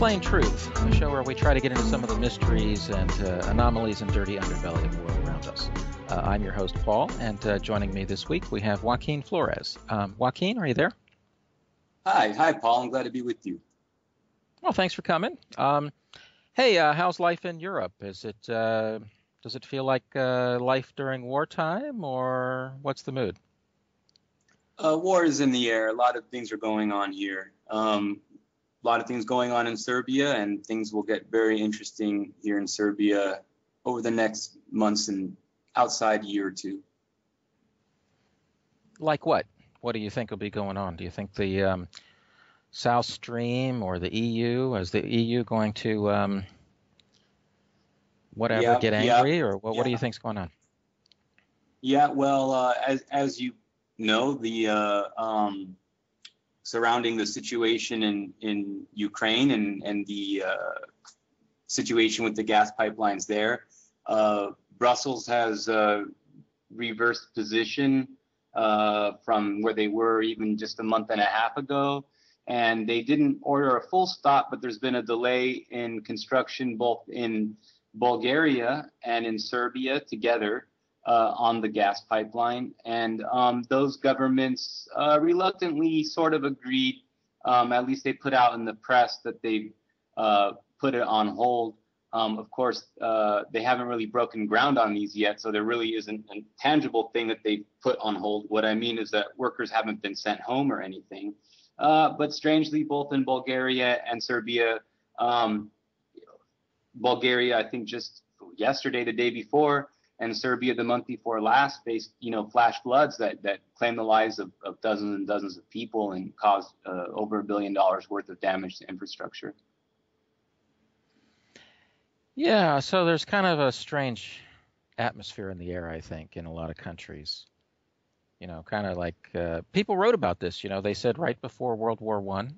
Plain Truth, a show where we try to get into some of the mysteries and anomalies and dirty underbelly of the world around us. I'm your host, Paul, and joining me this week we have Joaquin Flores. Joaquin, are you there? Hi, Paul. I'm glad to be with you. Well, thanks for coming. Hey, how's life in Europe? Does it feel like life during wartime, or what's the mood? War is in the air. A lot of things are going on here. A lot of things going on in Serbia, and things will get very interesting here in Serbia over the next months and outside year or two. Like what? What do you think will be going on? Do you think the South Stream or the EU, is the EU going to get angry, or what do you think's going on? Yeah, well, as you know, the surrounding the situation in Ukraine and the situation with the gas pipelines there, Brussels has reversed position from where they were even just a month and a half ago. And they didn't order a full stop, but there's been a delay in construction both in Bulgaria and in Serbia together on the gas pipeline. And those governments reluctantly sort of agreed, at least they put out in the press that they put it on hold. Of course, they haven't really broken ground on these yet, so there really isn't a tangible thing that they put on hold. What I mean is that workers haven't been sent home or anything. But strangely, both in Bulgaria and Serbia, Bulgaria, I think just yesterday, the day before, and Serbia the month before last faced, flash floods that claimed the lives of dozens and dozens of people and caused over $1 billion worth of damage to infrastructure. Yeah, so there's kind of a strange atmosphere in the air, I think, in a lot of countries. Kind of like people wrote about this. They said right before World War I,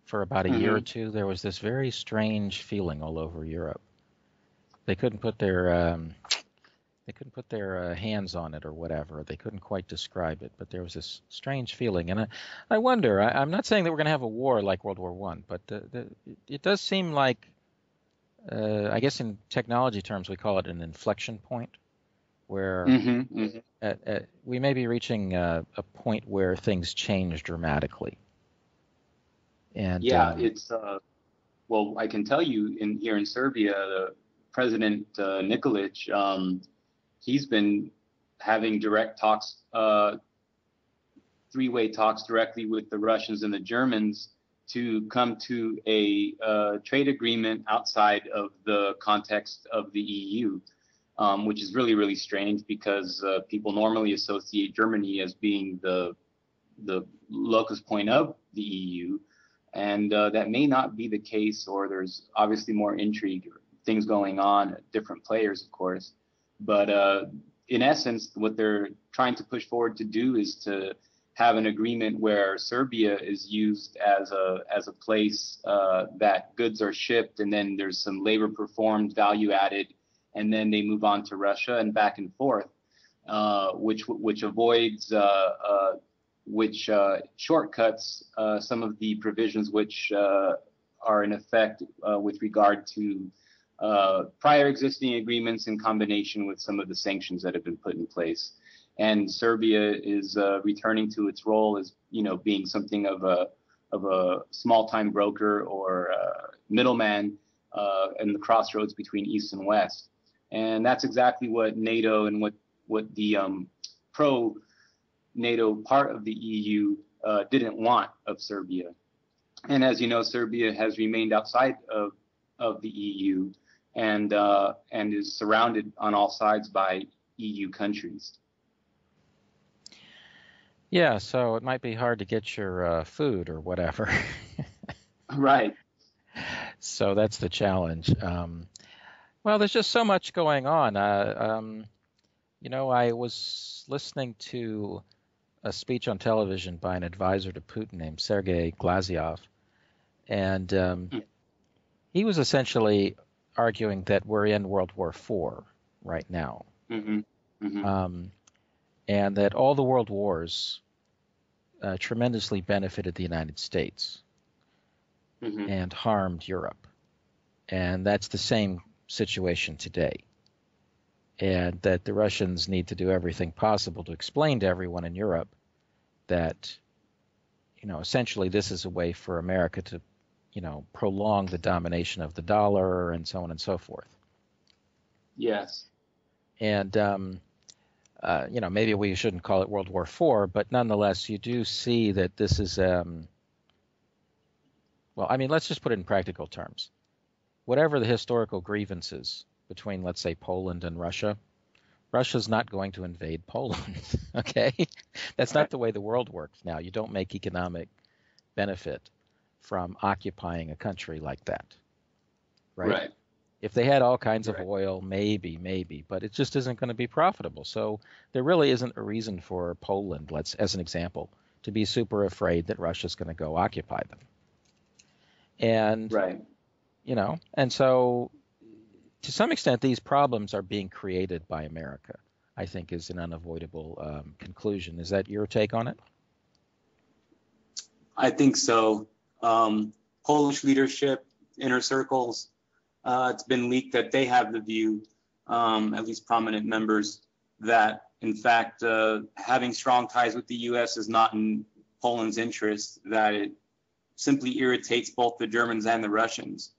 for about a year or two, there was this very strange feeling all over Europe. They couldn't put their hands on it or whatever. They couldn't quite describe it, but there was this strange feeling. And I wonder. I'm not saying that we're going to have a war like World War I, but it does seem like, I guess in technology terms, we call it an inflection point, where we may be reaching a point where things change dramatically. And it's well, I can tell you here in Serbia, the President Nikolic, he's been having direct talks, three-way talks directly with the Russians and the Germans to come to a trade agreement outside of the context of the EU. Which is really, really strange because people normally associate Germany as being the locus point of the EU. And that may not be the case, or there's obviously more intrigue, or things going on, different players, of course. But in essence, what they're trying to push forward to do is to have an agreement where Serbia is used as a place that goods are shipped, and then there's some labor performed, value added, and then they move on to Russia and back and forth, which avoids, which shortcuts some of the provisions which are in effect with regard to prior existing agreements in combination with some of the sanctions that have been put in place. And Serbia is returning to its role as, being something of a small-time broker or middleman in the crossroads between East and West. And that's exactly what NATO and what the pro-NATO part of the EU didn't want of Serbia. And as you know, Serbia has remained outside of the EU and is surrounded on all sides by EU countries. Yeah, so it might be hard to get your food or whatever. Right. So that's the challenge. Well, there's just so much going on. I was listening to a speech on television by an advisor to Putin named Sergei Glazyev, and he was essentially arguing that we're in World War IV right now, and that all the world wars tremendously benefited the United States. and harmed Europe. And that's the same situation today. And that the Russians need to do everything possible to explain to everyone in Europe that, essentially this is a way for America to, prolong the domination of the dollar and so on and so forth. Yes. And, maybe we shouldn't call it World War IV, but nonetheless, you do see that this is, let's just put it in practical terms. Whatever the historical grievances between, let's say, Poland and Russia, Russia's not going to invade Poland, okay? That's not the way the world works now. You don't make economic benefit from occupying a country like that, right? If they had all kinds of oil, maybe, but it just isn't going to be profitable. So there really isn't a reason for Poland, as an example, to be super afraid that Russia's going to go occupy them. And, and so to some extent, these problems are being created by America, I think is an unavoidable conclusion. Is that your take on it? I think so. Polish leadership, inner circles, it's been leaked that they have the view, at least prominent members, that in fact having strong ties with the U.S. is not in Poland's interest, that it simply irritates both the Germans and the Russians.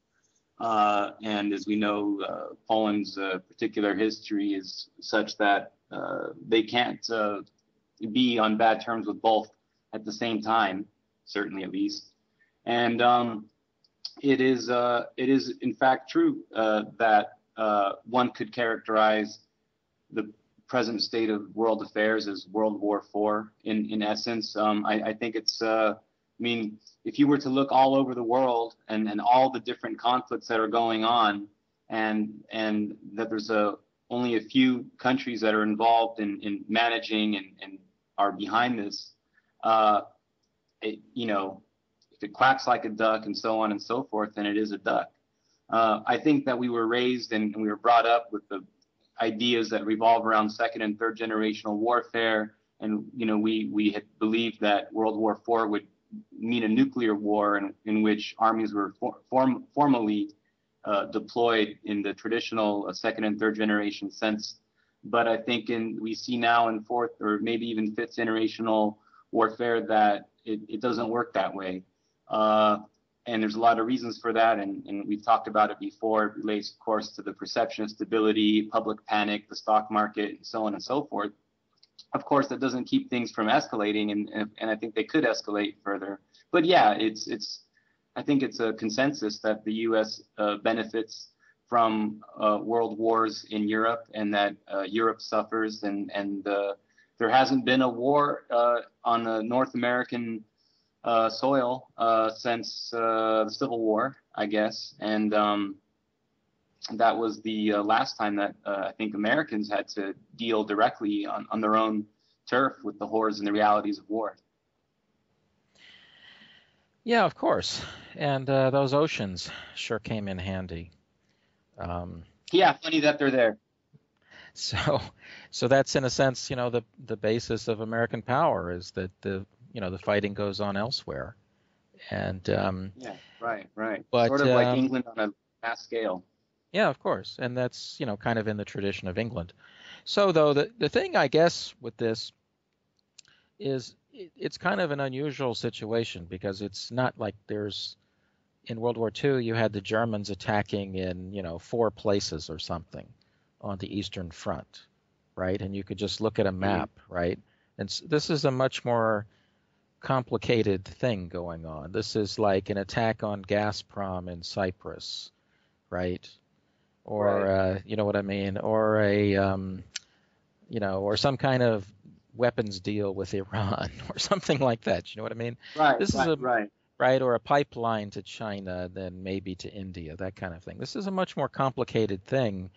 And as we know, Poland's particular history is such that they can't be on bad terms with both at the same time, certainly at least. And it is in fact true that one could characterize the present state of world affairs as World War IV in essence. I think it's, if you were to look all over the world and all the different conflicts that are going on, and that there's only a few countries that are involved in managing and are behind this, if it quacks like a duck and so on and so forth, then it is a duck. I think that we were raised and we were brought up with the ideas that revolve around second and third generational warfare. And, we had believed that World War IV would mean a nuclear war in which armies were formally deployed in the traditional second and third generation sense. But I think we see now in fourth or maybe even fifth generational warfare that it doesn't work that way. And there's a lot of reasons for that, and we've talked about it before. It relates, of course, to the perception of stability, public panic, the stock market, and so on and so forth. Of course, that doesn't keep things from escalating, and I think they could escalate further. But yeah, I think it's a consensus that the U.S. Benefits from world wars in Europe, and that Europe suffers, and there hasn't been a war on the North American soil since the Civil War, I guess, and that was the last time that I think Americans had to deal directly on their own turf with the horrors and the realities of war. Yeah, of course, and those oceans sure came in handy. Yeah, funny that they're there. So that's in a sense, the basis of American power is that the fighting goes on elsewhere, and yeah, right. But sort of like England on a mass scale. Yeah, of course, and that's kind of in the tradition of England. So though the thing I guess with this is it's kind of an unusual situation, because it's not like in World War II you had the Germans attacking in 4 places or something on the Eastern Front, right? And you could just look at a map, right? And this is a much more complicated thing going on. This is like an attack on Gazprom in Cyprus, right? Or you know what I mean? Or or some kind of weapons deal with Iran or something like that. You know what I mean? Right. Or a pipeline to China, then maybe to India, that kind of thing. This is a much more complicated thing.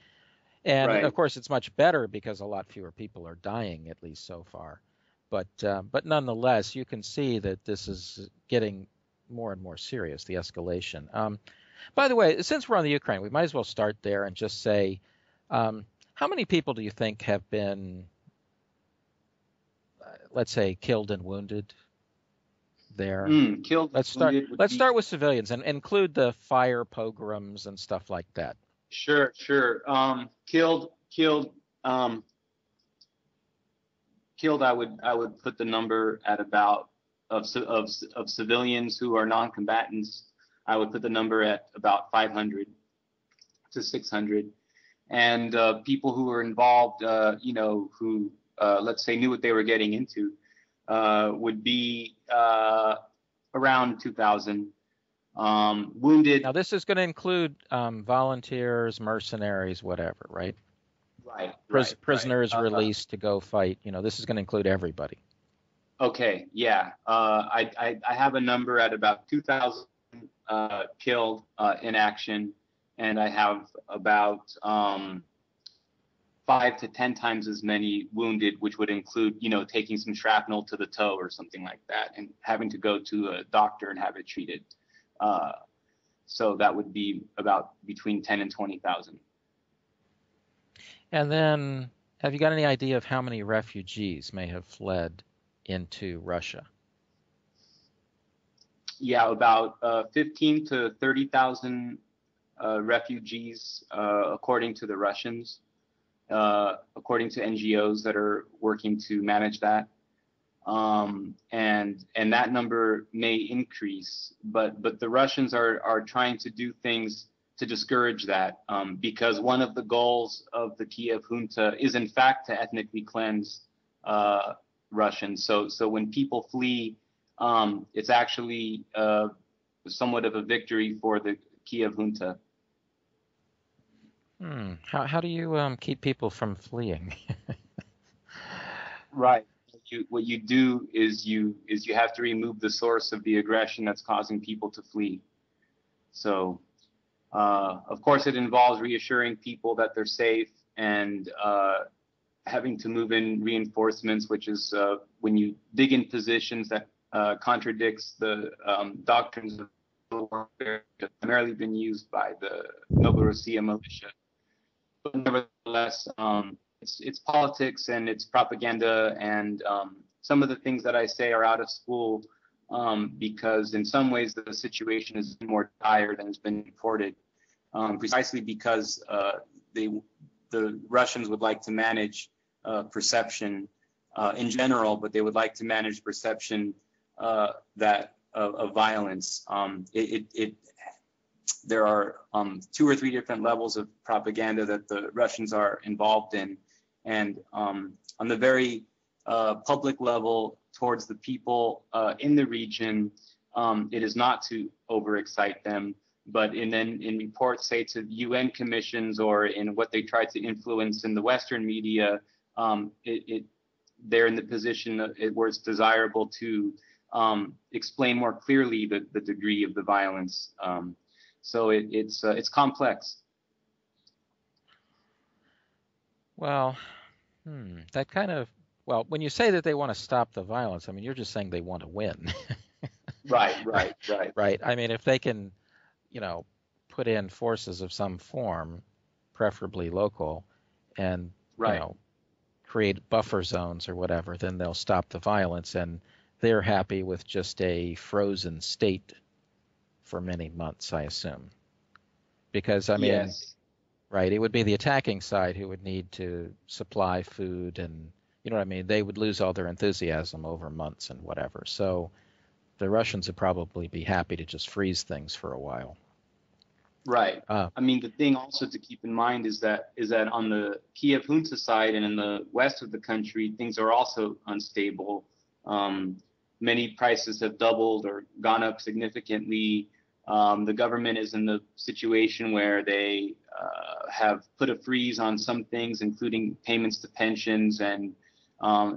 And of course, it's much better because a lot fewer people are dying, at least so far. But nonetheless, you can see that this is getting more and more serious, the escalation. By the way, since we're on the Ukraine, we might as well start there and just say, how many people do you think have been, let's say, killed and wounded there? Killed, Let's start. wounded would Let's be start with civilians and include the fire pogroms and stuff like that. sure. Killed. Killed. I would put the number at about of civilians who are non-combatants. I would put the number at about 500 to 600, and people who were involved, who let's say knew what they were getting into, would be around 2,000. Wounded. Now, this is going to include volunteers, mercenaries, whatever, right? Right. Prisoners released to go fight. This is going to include everybody. Okay. Yeah. I have a number at about 2,000 killed in action, and I have about 5 to 10 times as many wounded, which would include, taking some shrapnel to the toe or something like that, and having to go to a doctor and have it treated. So that would be about between 10 and 20,000. And then, have you got any idea of how many refugees may have fled into Russia? Yeah, about 15 to 30,000 refugees, according to the Russians, according to NGOs that are working to manage that. And that number may increase, but the Russians are trying to do things to discourage that, because one of the goals of the Kiev junta is in fact to ethnically cleanse Russians. So when people flee, it's actually somewhat of a victory for the Kiev junta. How do you keep people from fleeing? Right. What you do is you have to remove the source of the aggression that's causing people to flee. So, of course, it involves reassuring people that they're safe and having to move in reinforcements, which is when you dig in positions that contradicts the doctrines of warfare that have primarily been used by the Novorossiya militia. But nevertheless, it's politics and it's propaganda, and some of the things that I say are out of school because in some ways the situation is more dire than has been reported, precisely because the Russians would like to manage perception in general, but they would like to manage perception that of violence. There are 2 or 3 different levels of propaganda that the Russians are involved in, and on the very public level towards the people in the region, it is not to overexcite them, but in reports, say, to UN commissions or in what they try to influence in the Western media, they're in the position where it's desirable to explain more clearly the degree of the violence. So it's complex. Well, that kind of, when you say that they want to stop the violence, I mean, you're just saying they want to win. Right. Right. I mean, if they can, put in forces of some form, preferably local, and, create buffer zones or whatever, then they'll stop the violence, and they're happy with just a frozen state for many months, I assume. Because, I mean, yes. Right, it would be the attacking side who would need to supply food and, you know what I mean? They would lose all their enthusiasm over months and whatever. So the Russians would probably be happy to just freeze things for a while. Right. I mean, the thing also to keep in mind is that on the Kiev junta side and in the west of the country, things are also unstable. Many prices have doubled or gone up significantly. The government is in the situation where they have put a freeze on some things, including payments to pensions, and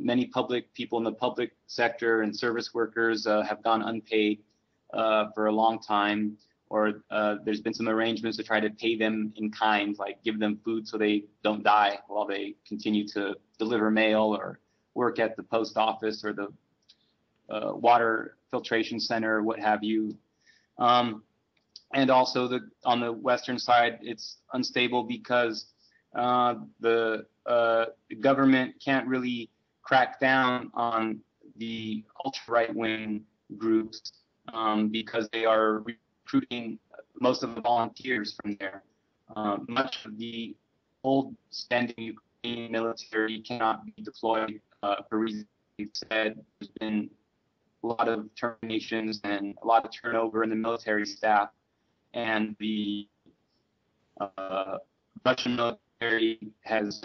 many people in the public sector and service workers have gone unpaid for a long time, or there's been some arrangements to try to pay them in kind, like give them food so they don't die while they continue to deliver mail or work at the post office or the water filtration center, what have you. And also on the western side, it's unstable because the government can't really crack down on the ultra right-wing groups because they are recruiting most of the volunteers from there. Much of the old standing Ukrainian military cannot be deployed for reasons we've said. There's been a lot of terminations and a lot of turnover in the military staff, and the Russian military has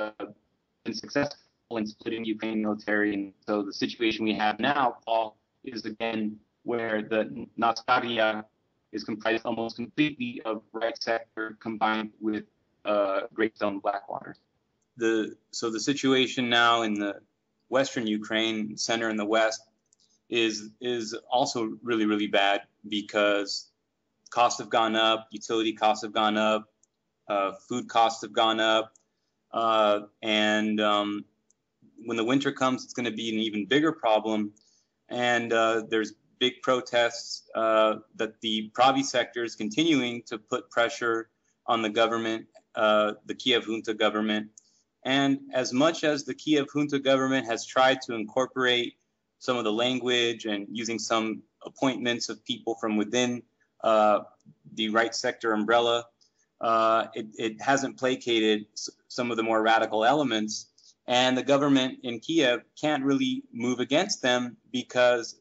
been successful in splitting the Ukrainian military. And so the situation we have now, Paul, is again where the Natskaria is comprised almost completely of right sector combined with Greystone Blackwater. So the situation now in the Western Ukraine, center and the West, is also really, really bad because costs have gone up, utility costs have gone up, food costs have gone up, and when the winter comes, it's going to be an even bigger problem. And there's big protests that the Pravi sector is continuing to put pressure on the government, the Kiev junta government. And as much as the Kiev junta government has tried to incorporate some of the language and using some appointments of people from within the right sector umbrella, it hasn't placated some of the more radical elements. And the government in Kiev can't really move against them because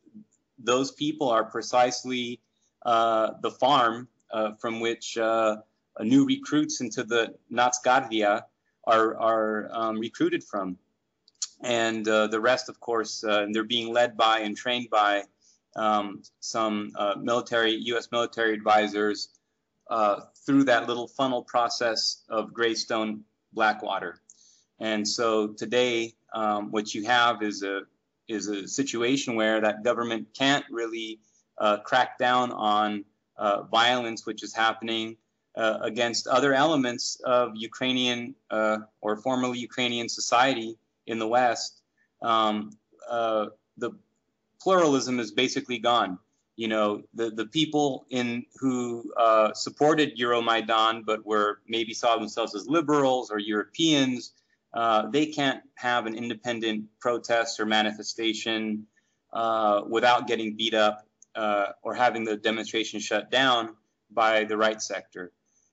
those people are precisely the farm from which new recruits into the Natsgardia are recruited from. And the rest, of course, they're being led by and trained by some U.S. military advisors through that little funnel process of Greystone Blackwater. And so today, what you have is a situation where that government can't really crack down on violence, which is happening against other elements of Ukrainian or formerly Ukrainian society in the West. The pluralism is basically gone. You know, the people who supported Euromaidan but maybe saw themselves as liberals or Europeans, they can't have an independent protest or manifestation without getting beat up or having the demonstration shut down by the right sector.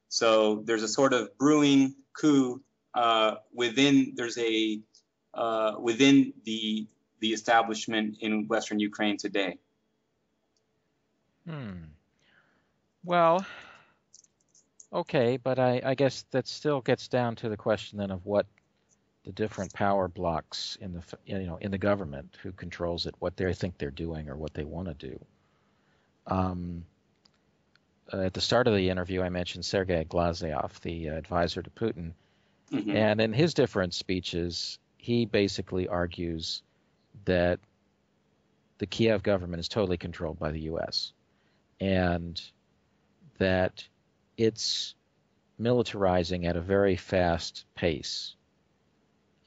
So there's a sort of brewing coup within the establishment in Western Ukraine today. Well, okay, but I guess that still gets down to the question then of what the different power blocks in the government, who controls it, what they think they're doing or what they want to do. At the start of the interview, I mentioned Sergei Glazyev, the advisor to Putin, and in his different speeches, he basically argues that the Kiev government is totally controlled by the U.S. and that it's militarizing at a very fast pace.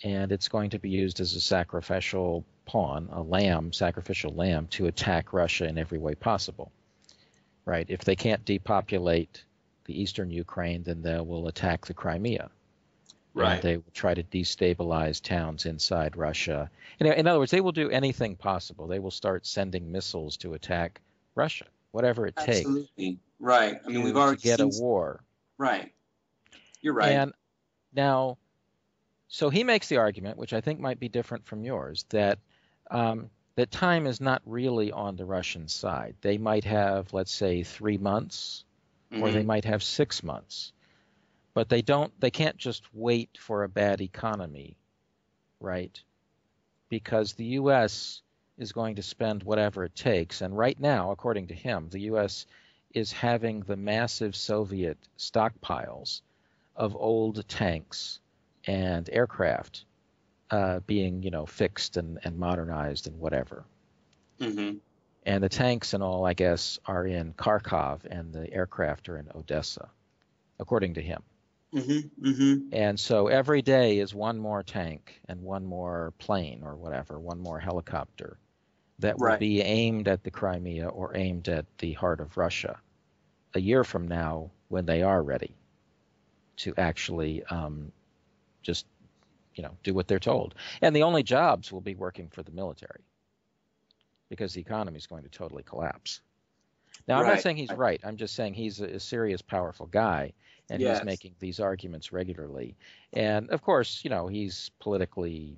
And it's going to be used as a sacrificial pawn, sacrificial lamb, to attack Russia in every way possible. Right? If they can't depopulate the eastern Ukraine, then they will attack the Crimea. Right. And they will try to destabilize towns inside Russia. In other words, they will do anything possible. They will start sending missiles to attack Russia, whatever it takes. Absolutely. Right. I mean, we've already get a war. Right. You're right. And now, so he makes the argument, which I think might be different from yours, that that time is not really on the Russian side. They might have, let's say, 3 months, or they might have 6 months, but they can't just wait for a bad economy, right? Because the U.S. is going to spend whatever it takes, and right now, according to him, the U.S. is having the massive Soviet stockpiles of old tanks and aircraft being, fixed and modernized and whatever. And the tanks and all, I guess, are in Kharkov, and the aircraft are in Odessa, according to him. And so every day is one more tank and one more plane or whatever, one more helicopter that will be aimed at the Crimea or aimed at the heart of Russia a year from now, when they are ready to actually just do what they're told. And the only jobs will be working for the military. because the economy is going to totally collapse. Now, I'm Right. not saying he's right. I'm just saying he's a serious, powerful guy, and Yes. he's making these arguments regularly. And of course, he's politically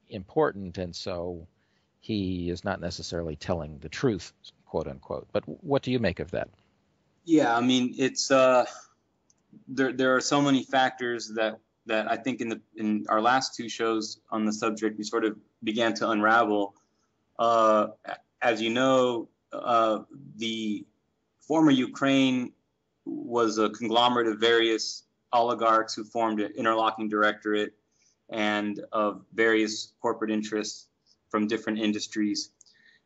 important, and so he is not necessarily telling the truth, quote unquote. But what do you make of that? Yeah, I mean, it's there are so many factors that I think in our last two shows on the subject we sort of began to unravel. As you know, the former Ukraine was a conglomerate of various oligarchs who formed an interlocking directorate and of various corporate interests from different industries.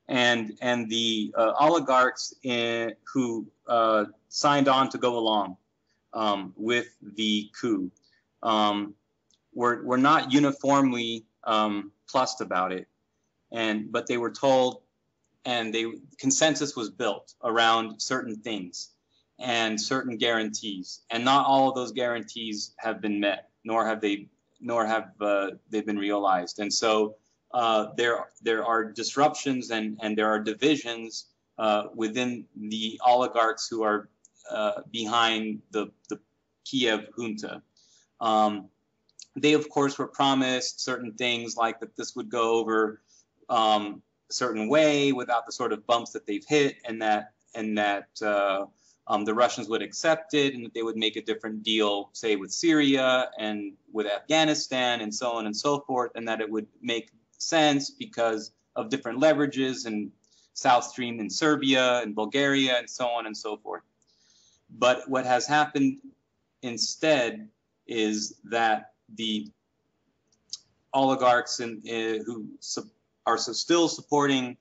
And the oligarchs who signed on to go along with the coup were not uniformly plussed about it, but they were told, and consensus was built around certain things and certain guarantees, and not all of those guarantees have been met, nor have they been realized. And so there are disruptions and there are divisions within the oligarchs who are behind the Kiev junta. They, of course, were promised certain things like that this would go over a certain way without the sort of bumps that they've hit, and that the Russians would accept it, and that they would make a different deal, say, with Syria and with Afghanistan and so on and so forth, and that it would make sense because of different leverages and South Stream in Serbia and Bulgaria and so on and so forth. But what has happened instead is that the oligarchs who are still supporting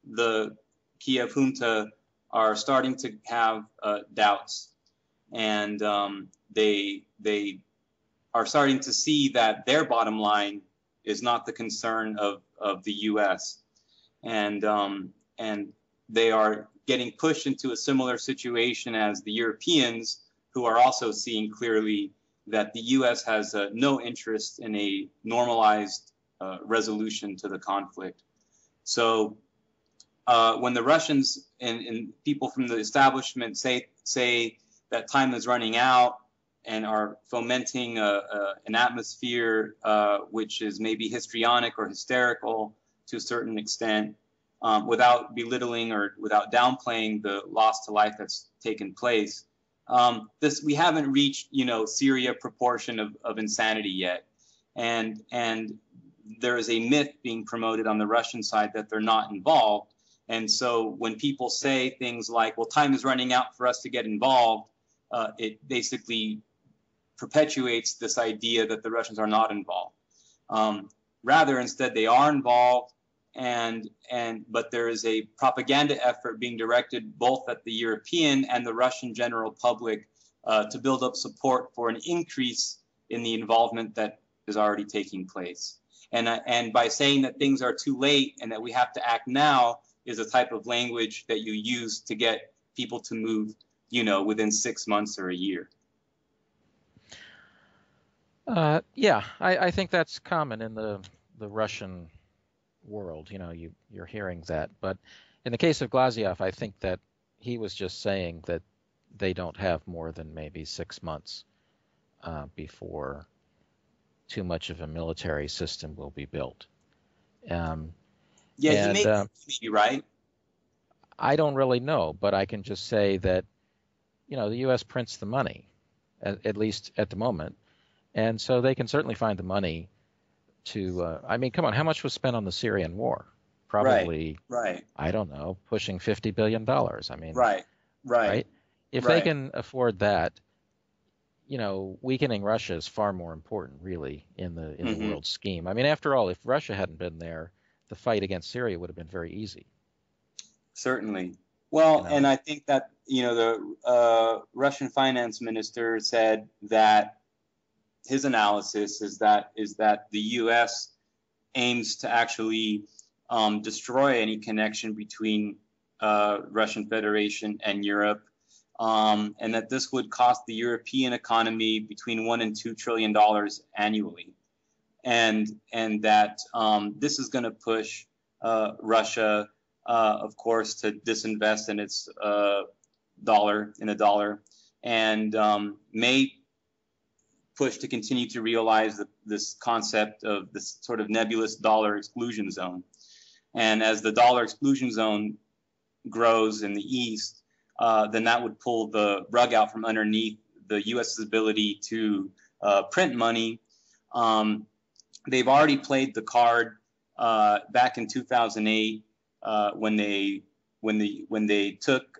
the Kiev junta are starting to have doubts, and they are starting to see that their bottom line is not the concern of the U.S. and they are getting pushed into a similar situation as the Europeans, who are also seeing clearly that the U.S. has no interest in a normalized resolution to the conflict. So when the Russians and people from the establishment say that time is running out and are fomenting an atmosphere which is maybe histrionic or hysterical to a certain extent, without belittling or without downplaying the loss to life that's taken place, we haven't reached, Syria proportion of insanity yet, and there is a myth being promoted on the Russian side that they're not involved. And so when people say things like, well, time is running out for us to get involved, it basically perpetuates this idea that the Russians are not involved. Rather, instead, they are involved, but there is a propaganda effort being directed both at the European and the Russian general public to build up support for an increase in the involvement that is already taking place. And by saying that things are too late and that we have to act now is a type of language that you use to get people to move, within 6 months or a year. Yeah, I think that's common in the Russian world. You're hearing that. But in the case of Glaziev, I think that he was just saying that they don't have more than maybe 6 months before too much of a military system will be built. He may be right. I don't really know, but I can just say that, the U.S. prints the money, at least at the moment. And so they can certainly find the money to, come on, how much was spent on the Syrian war? Probably, right. I don't know, pushing $50 billion. Right. If they can afford that, weakening Russia is far more important, really, in the world scheme. After all, if Russia hadn't been there, the fight against Syria would have been very easy. Certainly. Well, and I think that, the Russian finance minister said that his analysis is that the U.S. aims to actually destroy any connection between Russian Federation and Europe, and that this would cost the European economy between $1 and $2 trillion annually, and that this is going to push Russia of course, to disinvest in its dollar, and may push to continue to realize this concept of this sort of nebulous dollar exclusion zone. And as the dollar exclusion zone grows in the East, then that would pull the rug out from underneath the U.S.'s ability to print money. They've already played the card back in 2008 when they took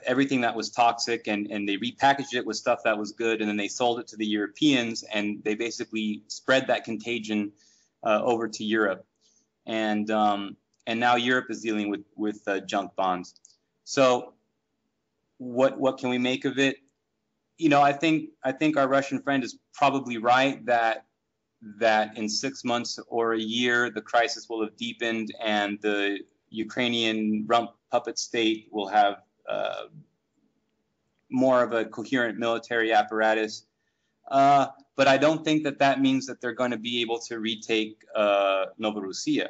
everything that was toxic and they repackaged it with stuff that was good, and then they sold it to the Europeans, and they basically spread that contagion over to Europe, and now Europe is dealing with junk bonds. So what can we make of it? You know, I think our Russian friend is probably right that in 6 months or a year the crisis will have deepened and the Ukrainian rump puppet state will have more of a coherent military apparatus. But I don't think that means that they're going to be able to retake Novorossiya.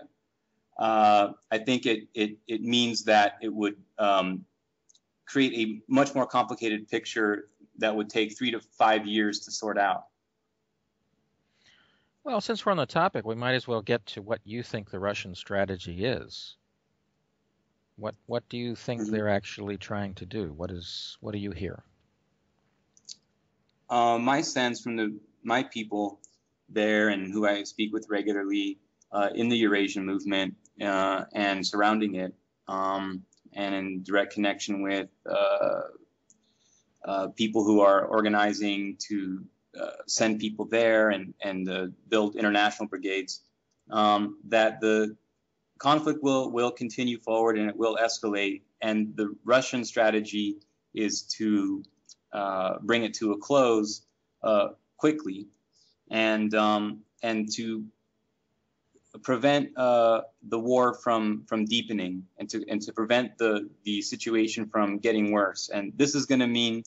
I think it means that it would create a much more complicated picture that would take 3 to 5 years to sort out. Well, since we're on the topic, we might as well get to what you think the Russian strategy is. What do you think they're actually trying to do? What do you hear? My sense from my people there and who I speak with regularly in the Eurasian movement and surrounding it, and in direct connection with people who are organizing to send people there and build international brigades, that the conflict will continue forward and it will escalate, and the Russian strategy is to bring it to a close quickly, and to prevent the war from deepening, and to prevent the situation from getting worse. And this is going to mean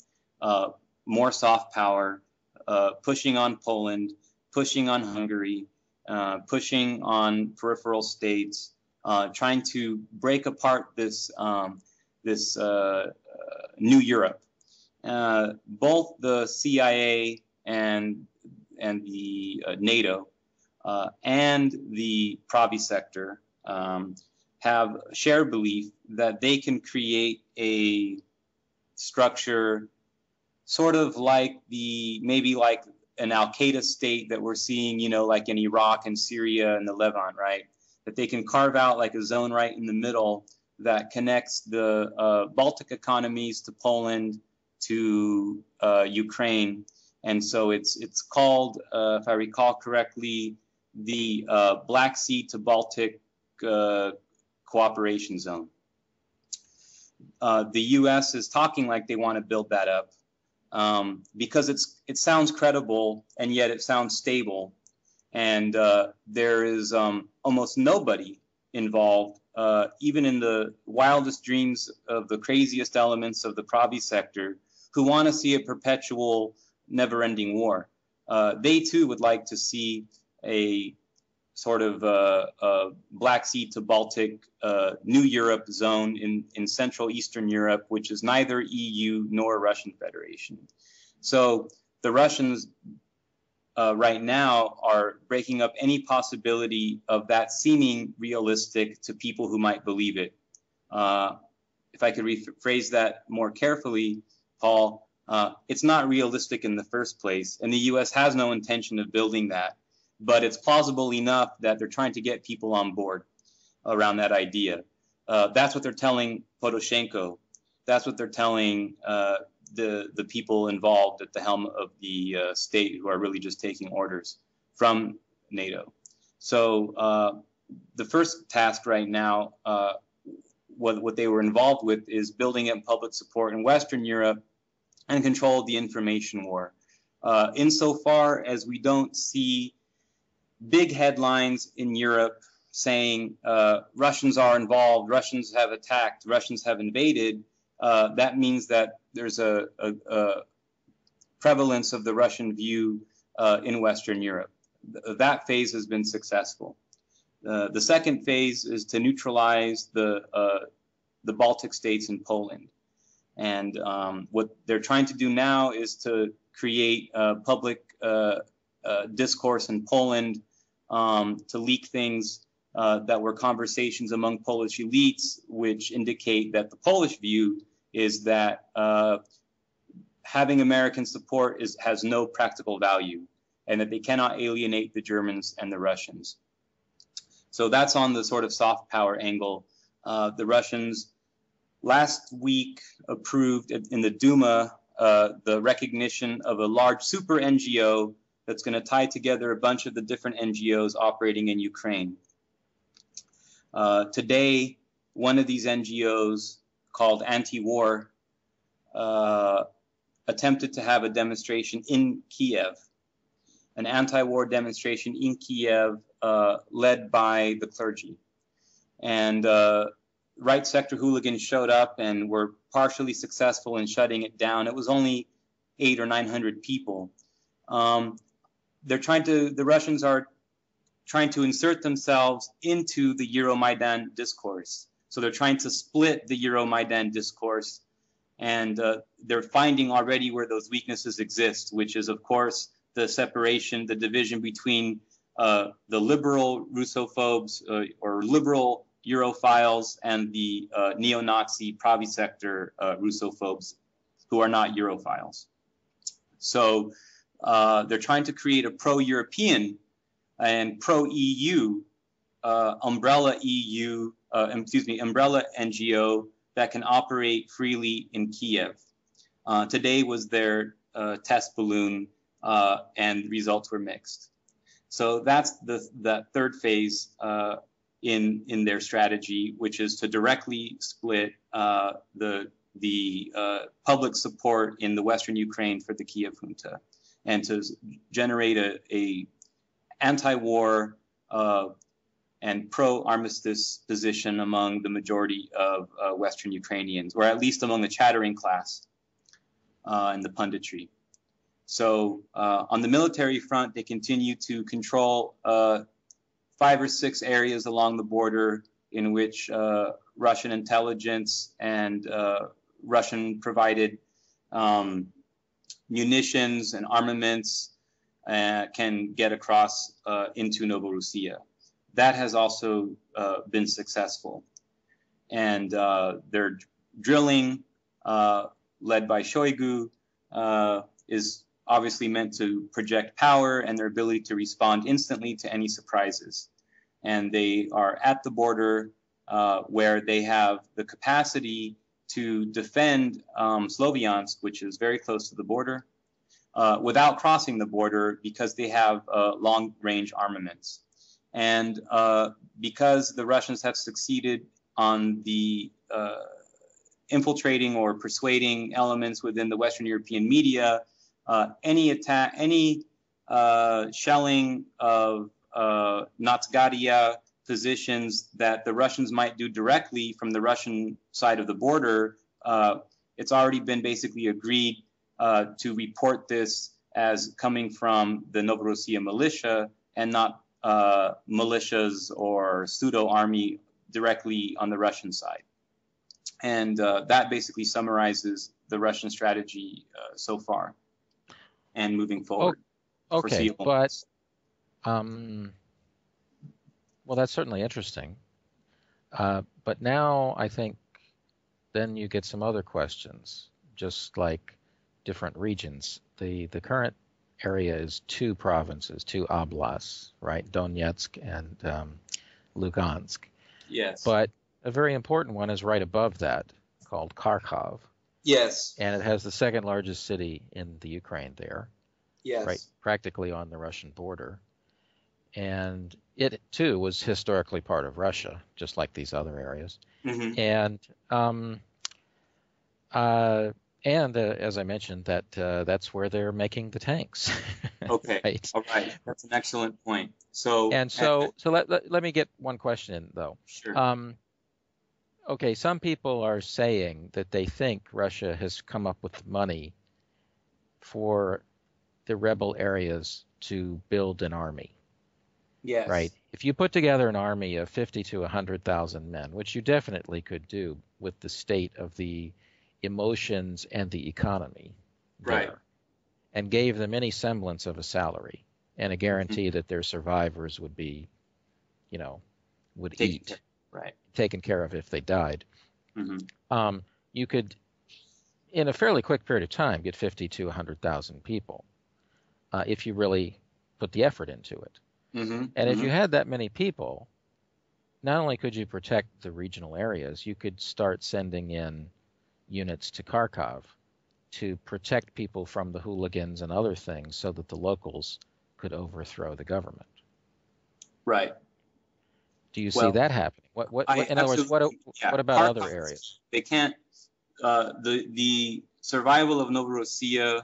more soft power, pushing on Poland, pushing on Hungary, pushing on peripheral states, trying to break apart this new Europe. Both the CIA and the NATO and the Pravi sector have shared belief that they can create a structure sort of like maybe like an Al-Qaeda state that we're seeing, like in Iraq and Syria and the Levant, right? That they can carve out like a zone right in the middle that connects the Baltic economies to Poland, to Ukraine. And so it's called, if I recall correctly, the Black Sea to Baltic Cooperation Zone. The U.S. is talking like they want to build that up because it sounds credible and yet it sounds stable. And there is almost nobody involved, even in the wildest dreams of the craziest elements of the Pravi sector, who want to see a perpetual, never-ending war. They too would like to see a sort of Black Sea to Baltic New Europe zone in Central Eastern Europe, which is neither EU nor Russian Federation. So the Russians right now are breaking up any possibility of that seeming realistic to people who might believe it. If I could rephrase that more carefully, Paul, it's not realistic in the first place, and the U.S. has no intention of building that, but it's plausible enough that they're trying to get people on board around that idea. That's what they're telling Poroshenko. That's what they're telling the people involved at the helm of the state, who are really just taking orders from NATO. So the first task right now, what they were involved with, is building up public support in Western Europe and control of the information war. Insofar as we don't see big headlines in Europe saying Russians are involved, Russians have attacked, Russians have invaded, that means that there's a prevalence of the Russian view in Western Europe. That phase has been successful. The second phase is to neutralize the Baltic states and Poland. And what they're trying to do now is to create public discourse in Poland, to leak things that were conversations among Polish elites, which indicate that the Polish view is that having American support has no practical value, and that they cannot alienate the Germans and the Russians. So that's on the sort of soft power angle. The Russians last week approved in the Duma the recognition of a large super NGO that's going to tie together a bunch of the different NGOs operating in Ukraine. Today, one of these NGOs, called Anti-War, attempted to have a demonstration in Kiev, an anti-war demonstration in Kiev led by the clergy. And right sector hooligans showed up and were partially successful in shutting it down. It was only 800 or 900 people. The Russians are trying to insert themselves into the Euromaidan discourse. So they're trying to split the Euromaidan discourse, and they're finding already where those weaknesses exist, which is, of course, the separation, the division between the liberal Russophobes or liberal Europhiles and the neo-Nazi Pravi sector Russophobes who are not Europhiles. So they're trying to create a pro-European and pro-EU umbrella NGO that can operate freely in Kiev. Today was their test balloon, and results were mixed. So that's the third phase in their strategy, which is to directly split the public support in the Western Ukraine for the Kiev junta, and to generate a anti-war and pro-armistice position among the majority of Western Ukrainians, or at least among the chattering class and the punditry. So on the military front, they continue to control 5 or 6 areas along the border in which Russian intelligence and Russian-provided munitions and armaments can get across into Novorossiya. That has also been successful. And their drilling, led by Shoigu, is obviously meant to project power and their ability to respond instantly to any surprises. And they are at the border where they have the capacity to defend Sloviansk, which is very close to the border, without crossing the border because they have long-range armaments. And because the Russians have succeeded on the infiltrating or persuading elements within the Western European media, any attack, any shelling of Natsgadia positions that the Russians might do directly from the Russian side of the border, it's already been basically agreed to report this as coming from the Novorossiya militia and not militias or pseudo-army directly on the Russian side. And that basically summarizes the Russian strategy so far and moving forward. Okay, but well, that's certainly interesting. But now I think then you get some other questions, just like different regions. The current area is 2 provinces, 2 oblasts, right? Donetsk and Lugansk. Yes. But a very important one is right above that, called Kharkov. Yes. And it has the second largest city in the Ukraine there. Yes. Right, practically on the Russian border. And it, too, was historically part of Russia, just like these other areas. Mm-hmm. And as I mentioned, that's where they're making the tanks. Okay. Right? All right. That's an excellent point. So let me get one question in, though. Sure. Okay, some people are saying that they think Russia has come up with the money for the rebel areas to build an army. Yes. right? If you put together an army of 50 to 100,000 men, which you definitely could do with the state of the emotions and the economy there, Right. and gave them any semblance of a salary and a guarantee Mm-hmm. that their survivors would be, would eat, Right. taken care of if they died, Mm-hmm. you could, in a fairly quick period of time, get 50 to 100,000 people if you really put the effort into it. Mm-hmm. And if Mm-hmm. you had that many people, not only could you protect the regional areas, you could start sending in units to Kharkov to protect people from the hooligans and other things so that the locals could overthrow the government. Right. Do you see Well, that happening? In other words, what about Kharkov, other areas? they can't. The survival of Novorossiya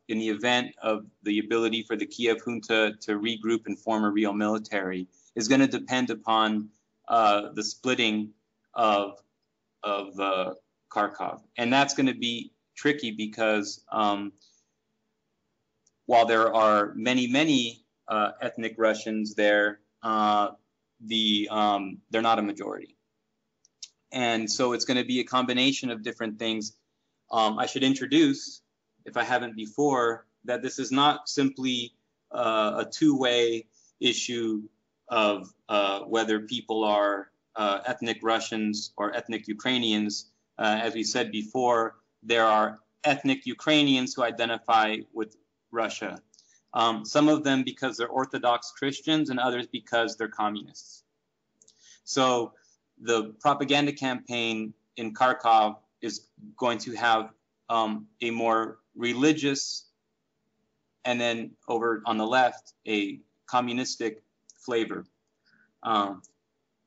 in the event of the ability for the Kiev junta to regroup and form a real military is going to depend upon the splitting of Kharkov, and that's going to be tricky because while there are many ethnic Russians there, they're not a majority, and so it's going to be a combination of different things. I should introduce, if I haven't before, that this is not simply a two-way issue of whether people are ethnic Russians or ethnic Ukrainians. As we said before, there are ethnic Ukrainians who identify with Russia. Some of them because they're Orthodox Christians and others because they're communists. So the propaganda campaign in Kharkov is going to have a more religious, and then over on the left, a communistic flavor.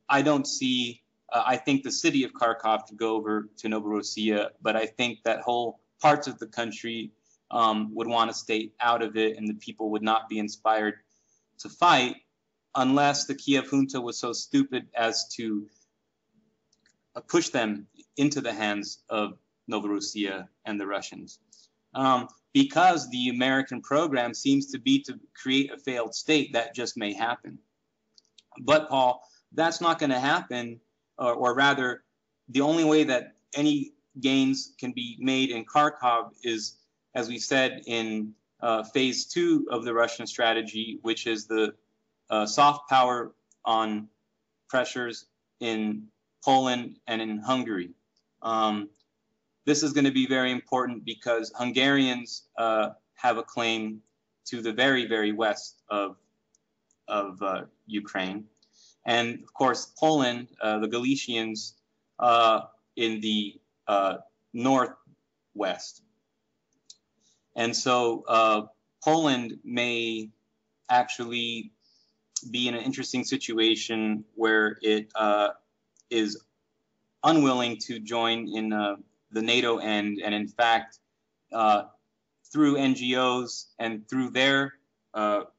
I don't see, I think the city of Kharkov could go over to Novorossiya, but I think that whole parts of the country would want to stay out of it, and the people would not be inspired to fight unless the Kiev junta was so stupid as to push them into the hands of Novorossiya and the Russians. Because the American program seems to be to create a failed state, that just may happen. But Paul, that's not going to happen, or rather, the only way that any gains can be made in Kharkov is, as we said, in phase 2 of the Russian strategy, which is the soft power on pressures in Poland and in Hungary. This is going to be very important because Hungarians have a claim to the very, very west of Ukraine. And of course, Poland, the Galicians in the northwest. And so Poland may actually be in an interesting situation where it is unwilling to join in the NATO end, and in fact, through NGOs and through their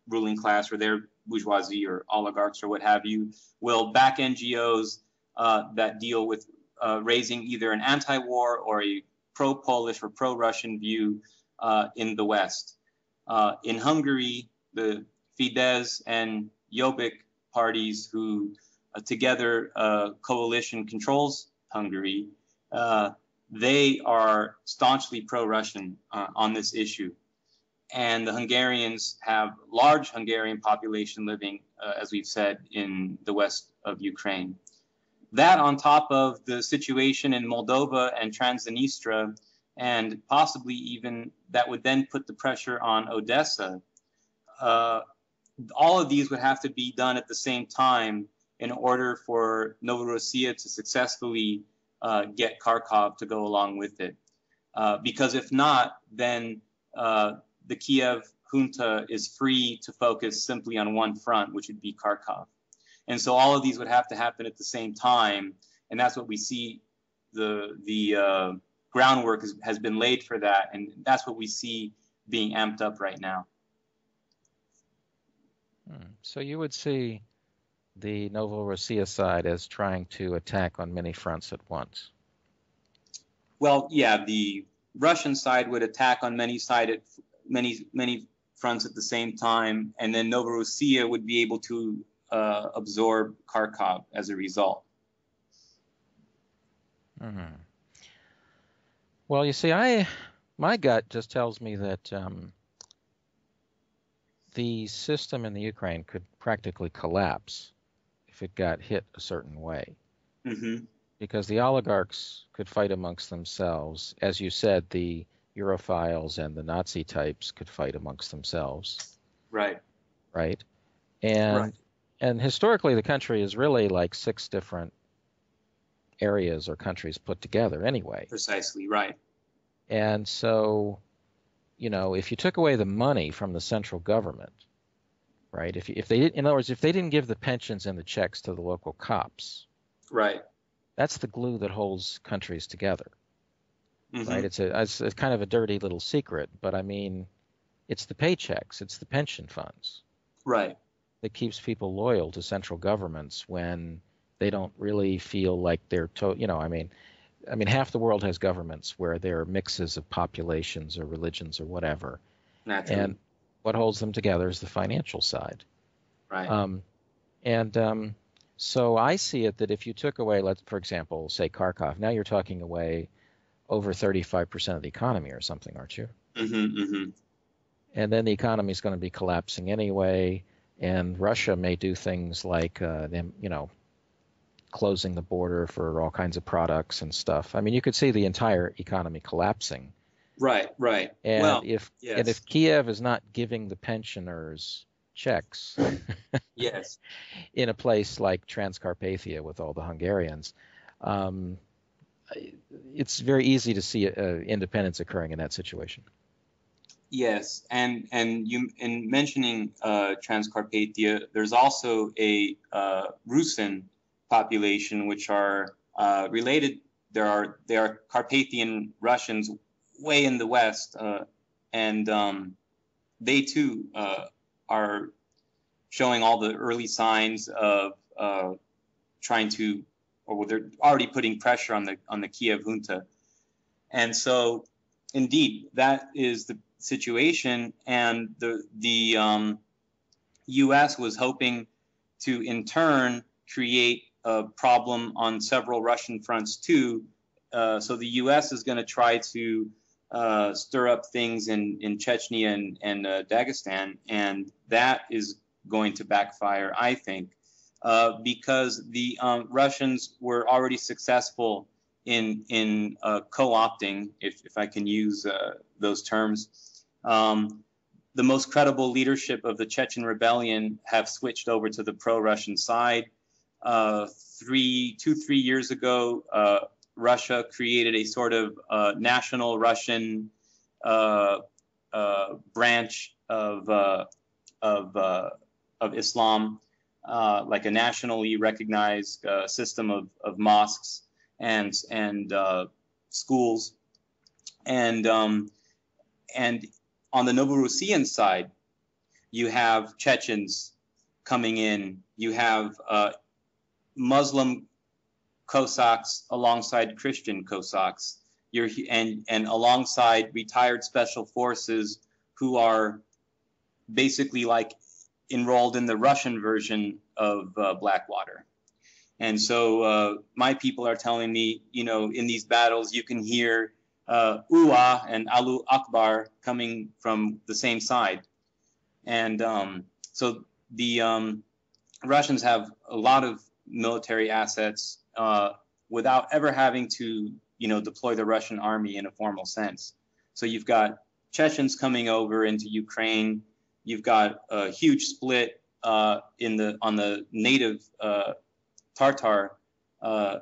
ruling class or their bourgeoisie or oligarchs or what have you, will back NGOs that deal with raising either an anti-war or a pro-Polish or pro-Russian view in the West. In Hungary, the Fidesz and Jobbik parties, who together coalition controls Hungary, they are staunchly pro-Russian on this issue. And the Hungarians have large Hungarian population living, as we've said, in the west of Ukraine. That on top of the situation in Moldova and Transnistria, and possibly even that would then put the pressure on Odessa. All of these would have to be done at the same time in order for Novorossiya to successfully get Kharkov to go along with it. Because if not, then the Kiev junta is free to focus simply on one front, which would be Kharkov. And so all of these would have to happen at the same time. And that's what we see, the groundwork has been laid for that. And that's what we see being amped up right now. So you would see the Novorossiya side as trying to attack on many fronts at once. Well, yeah, the Russian side would attack on many fronts at the same time, and then Novorossiya would be able to absorb Kharkov as a result. Mm-hmm. Well, you see, my gut just tells me that the system in the Ukraine could practically collapse if it got hit a certain way. Mm-hmm. Because the oligarchs could fight amongst themselves. As you said, the Europhiles and the Nazi types could fight amongst themselves. Right. Right? And historically, the country is really like 6 different areas or countries put together anyway. Precisely, right. And so, if you took away the money from the central government, right? If they did, in other words, if they didn't give the pensions and the checks to the local cops, right, that's the glue that holds countries together, mm-hmm. right? It's kind of a dirty little secret, but I mean, it's the paychecks, it's the pension funds, right, that keeps people loyal to central governments when they don't really feel like they're I mean, half the world has governments where there are mixes of populations or religions or whatever. Naturally. And what holds them together is the financial side. Right. So I see it that if you took away, for example, say Kharkov, now you're talking away over 35% of the economy or something, aren't you? Mm-hmm, mm-hmm. And then the economy is going to be collapsing anyway, and Russia may do things like closing the border for all kinds of products and stuff. I mean, you could see the entire economy collapsing. Right, right. And if Kiev is not giving the pensioners checks, yes, in a place like Transcarpathia with all the Hungarians, it's very easy to see independence occurring in that situation. Yes, and you, in mentioning Transcarpathia, there's also a Rusin population which are related. There are Carpathian Russians way in the west, and they too are showing all the early signs of trying to, or they're already putting pressure on the Kiev junta. And so, indeed, that is the situation, and the U.S. was hoping to, in turn, create a problem on several Russian fronts too. So the U.S. is going to try to stir up things in Chechnya and Dagestan, and that is going to backfire, I think, because the Russians were already successful in co-opting, if I can use those terms. The most credible leadership of the Chechen rebellion have switched over to the pro-Russian side. 3 years ago, Russia created a sort of national Russian branch of Islam, like a nationally recognized system of mosques and schools, and on the Novorossiyan side, you have Chechens coming in. You have Muslim Cossacks alongside Christian Cossacks. And alongside retired special forces who are basically like enrolled in the Russian version of Blackwater. And so my people are telling me, in these battles, you can hear Uwa and Alu Akbar coming from the same side. And so the Russians have a lot of military assets without ever having to, deploy the Russian army in a formal sense. So you've got Chechens coming over into Ukraine. You've got a huge split on the native Tartar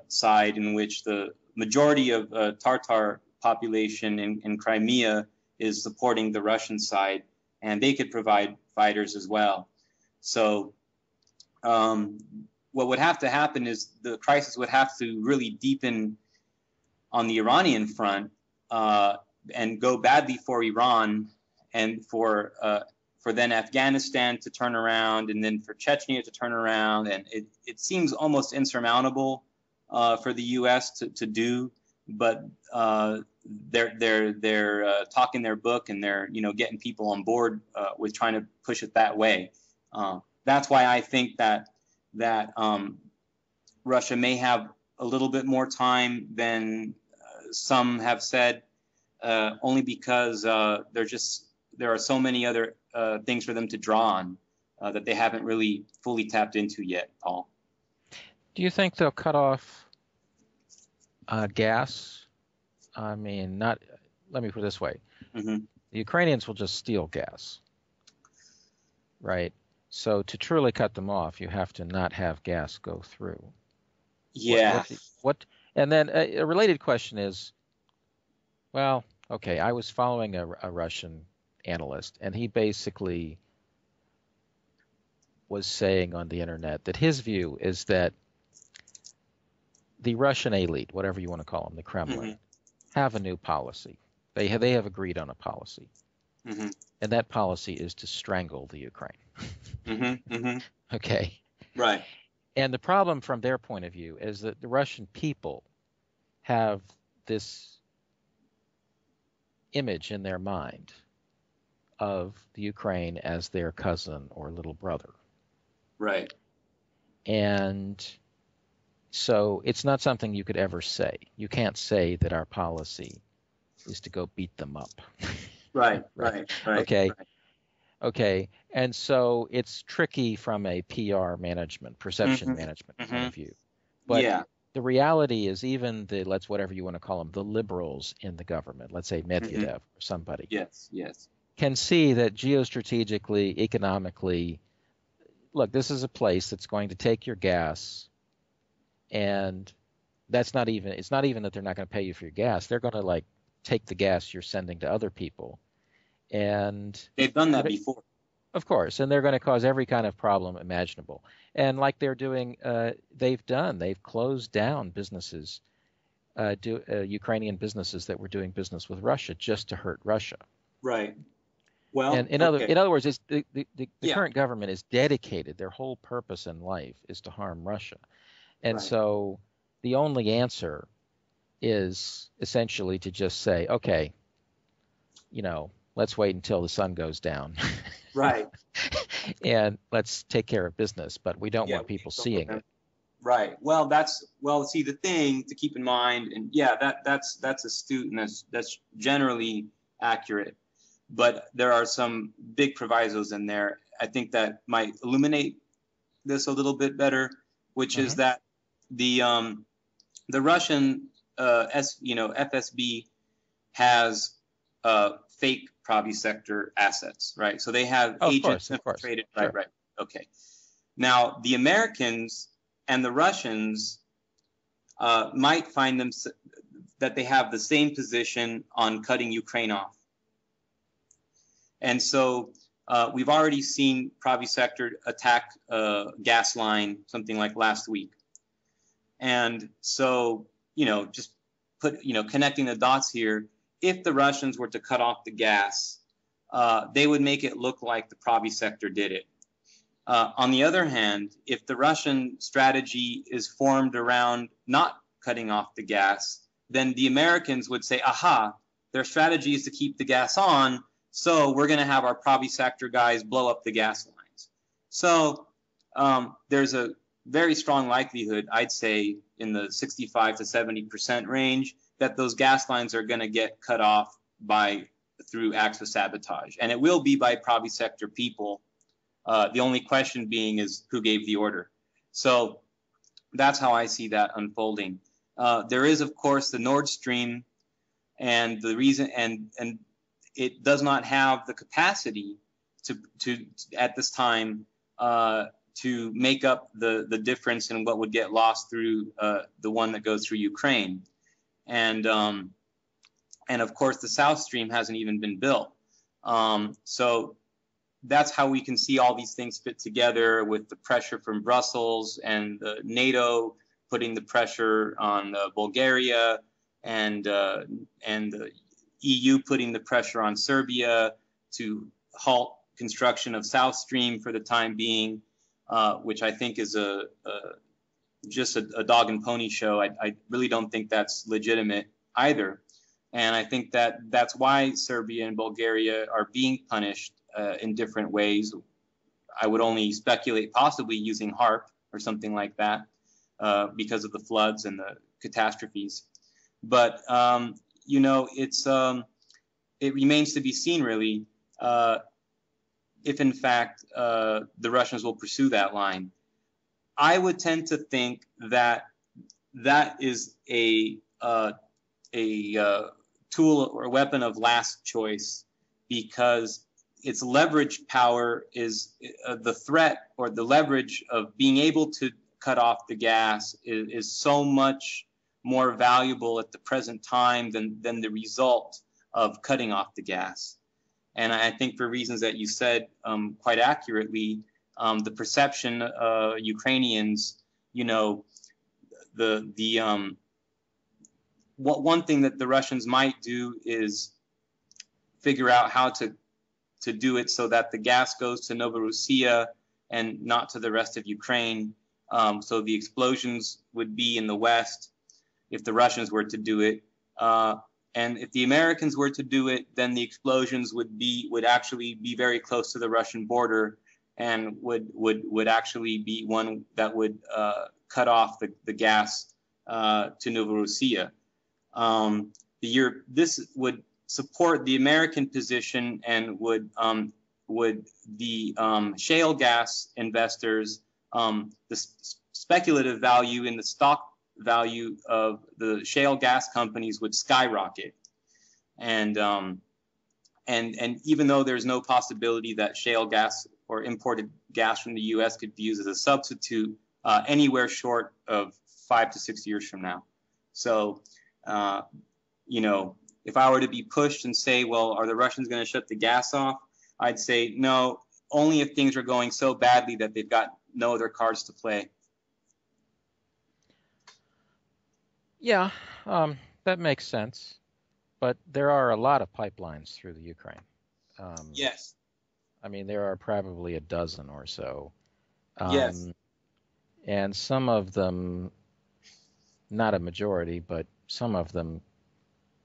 side, in which the majority of Tartar population in Crimea is supporting the Russian side, and they could provide fighters as well. So what would have to happen is the crisis would have to really deepen on the Iranian front and go badly for Iran, and for then Afghanistan to turn around, and then for Chechnya to turn around. And it seems almost insurmountable for the U.S. to do. But they're talking their book, and they're getting people on board with trying to push it that way. That's why I think that Russia may have a little bit more time than some have said, only because there are so many other things for them to draw on that they haven't really fully tapped into yet, Paul. Do you think they'll cut off gas? I mean, let me put it this way. Mm-hmm. The Ukrainians will just steal gas, right? So to truly cut them off, you have to not have gas go through. Yeah. And then a related question is, well, okay, I was following a Russian analyst, and he basically was saying on the internet that his view is that the Russian elite, whatever you want to call them, the Kremlin, Mm-hmm. have a new policy. They have agreed on a policy. Mm-hmm. And that policy is to strangle the Ukraine. Mm-hmm. Mm-hmm. Okay. Right. And the problem from their point of view is that the Russian people have this image in their mind of the Ukraine as their cousin or little brother. Right. And so it's not something you could ever say. You can't say that our policy is to go beat them up. Right. Okay. Right. Okay. And so it's tricky from a PR management, perception Mm-hmm. management Mm-hmm. point of view. But yeah. the reality is even whatever you want to call them, the liberals in the government, let's say Medvedev Mm-hmm. or somebody, Yes. can see that geostrategically, economically, look, this is a place that's going to take your gas, and it's not even that they're not going to pay you for your gas. They're going to take the gas you're sending to other people. And They've done that before. Of course, and they're going to cause every kind of problem imaginable. And like they're doing, they've closed down businesses, Ukrainian businesses that were doing business with Russia just to hurt Russia. Right. Well, and in other words, it's the current government is dedicated. Their whole purpose in life is to harm Russia, and so the only answer is essentially to just say, okay, let's wait until the sun goes down. Right. And let's take care of business, but we don't want people seeing it. Right. Well, see, the thing to keep in mind, and that's astute, and that's generally accurate, but there are some big provisos in there. I think that might illuminate this a little bit better, which is that the Russian FSB has fake private sector assets, right? So they have agents infiltrated. Sure. Right. Okay. Now the Americans and the Russians might find that they have the same position on cutting Ukraine off. And so we've already seen private sector attack a gas line, something like last week. And so, just connecting the dots here, if the Russians were to cut off the gas, they would make it look like the private sector did it. On the other hand, if the Russian strategy is formed around not cutting off the gas, then the Americans would say, aha, their strategy is to keep the gas on, so we're going to have our private sector guys blow up the gas lines. So there's a very strong likelihood, I'd say in the 65 to 70% range, that those gas lines are going to get cut off through acts of sabotage. And it will be by private sector people. The only question being is who gave the order. So that's how I see that unfolding. There is, of course, the Nord Stream, and the reason, and it does not have the capacity to at this time to make up the difference in what would get lost through the one that goes through Ukraine. And of course, the South Stream hasn't even been built. So that's how we can see all these things fit together, with the pressure from Brussels and NATO putting the pressure on Bulgaria, and the EU putting the pressure on Serbia to halt construction of South Stream for the time being, which I think is just a dog and pony show. I really don't think that's legitimate either. And I think that that's why Serbia and Bulgaria are being punished in different ways. I would only speculate possibly using HARP or something like that because of the floods and the catastrophes. But, you know, it remains to be seen, really, if in fact the Russians will pursue that line. I would tend to think that that is a tool or a weapon of last choice, because its leverage power is the threat, or the leverage of being able to cut off the gas is so much more valuable at the present time than the result of cutting off the gas. And I think, for reasons that you said quite accurately, the perception Ukrainians, you know, one thing that the Russians might do is figure out how to do it so that the gas goes to Novorossiya and not to the rest of Ukraine. So the explosions would be in the west if the Russians were to do it. And if the Americans were to do it, then the explosions would actually be very close to the Russian border, and would actually be one that would cut off the gas to Novorossiya. This would support the American position, and would the shale gas investors, the speculative value in the stock value of the shale gas companies would skyrocket. And even though there's no possibility that shale gas or imported gas from the U.S. could be used as a substitute anywhere short of 5 to 6 years from now. So, you know, if I were to be pushed and say, well, are the Russians going to shut the gas off? I'd say no, only if things are going so badly that they've got no other cards to play. Yeah, that makes sense. But there are a lot of pipelines through the Ukraine. Yes. I mean, there are probably a dozen or so. Yes. And some of them, not a majority, but some of them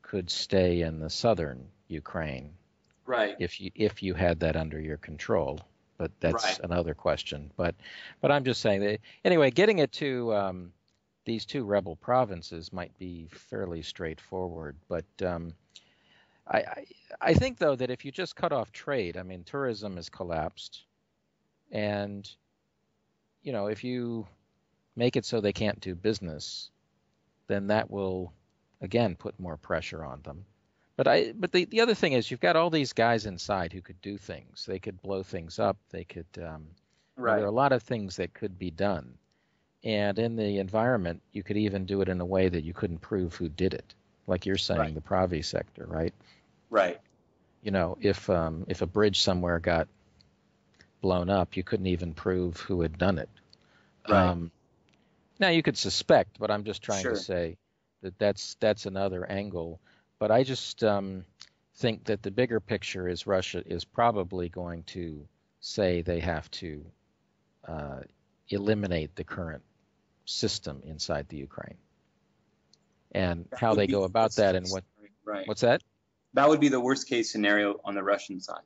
could stay in the southern Ukraine. Right. If you had that under your control. But that's right. Another question. But I'm just saying that, anyway, getting it to these two rebel provinces might be fairly straightforward. But I think, though, that if you just cut off trade, I mean, tourism has collapsed. And, you know, if you make it so they can't do business, then that will, again, put more pressure on them. But the other thing is, you've got all these guys inside who could do things. They could blow things up. They could, right. There are a lot of things that could be done. And in the environment, you could even do it in a way that you couldn't prove who did it. Like you're saying, right. The Pravi sector, right? Right. You know, if a bridge somewhere got blown up, you couldn't even prove who had done it. Right. Now, you could suspect, but I'm just trying Sure. to say that's another angle. But I just think that the bigger picture is Russia is probably going to say they have to eliminate the current system inside the Ukraine. And how they go about that, and right. What's that? That would be the worst case scenario on the Russian side.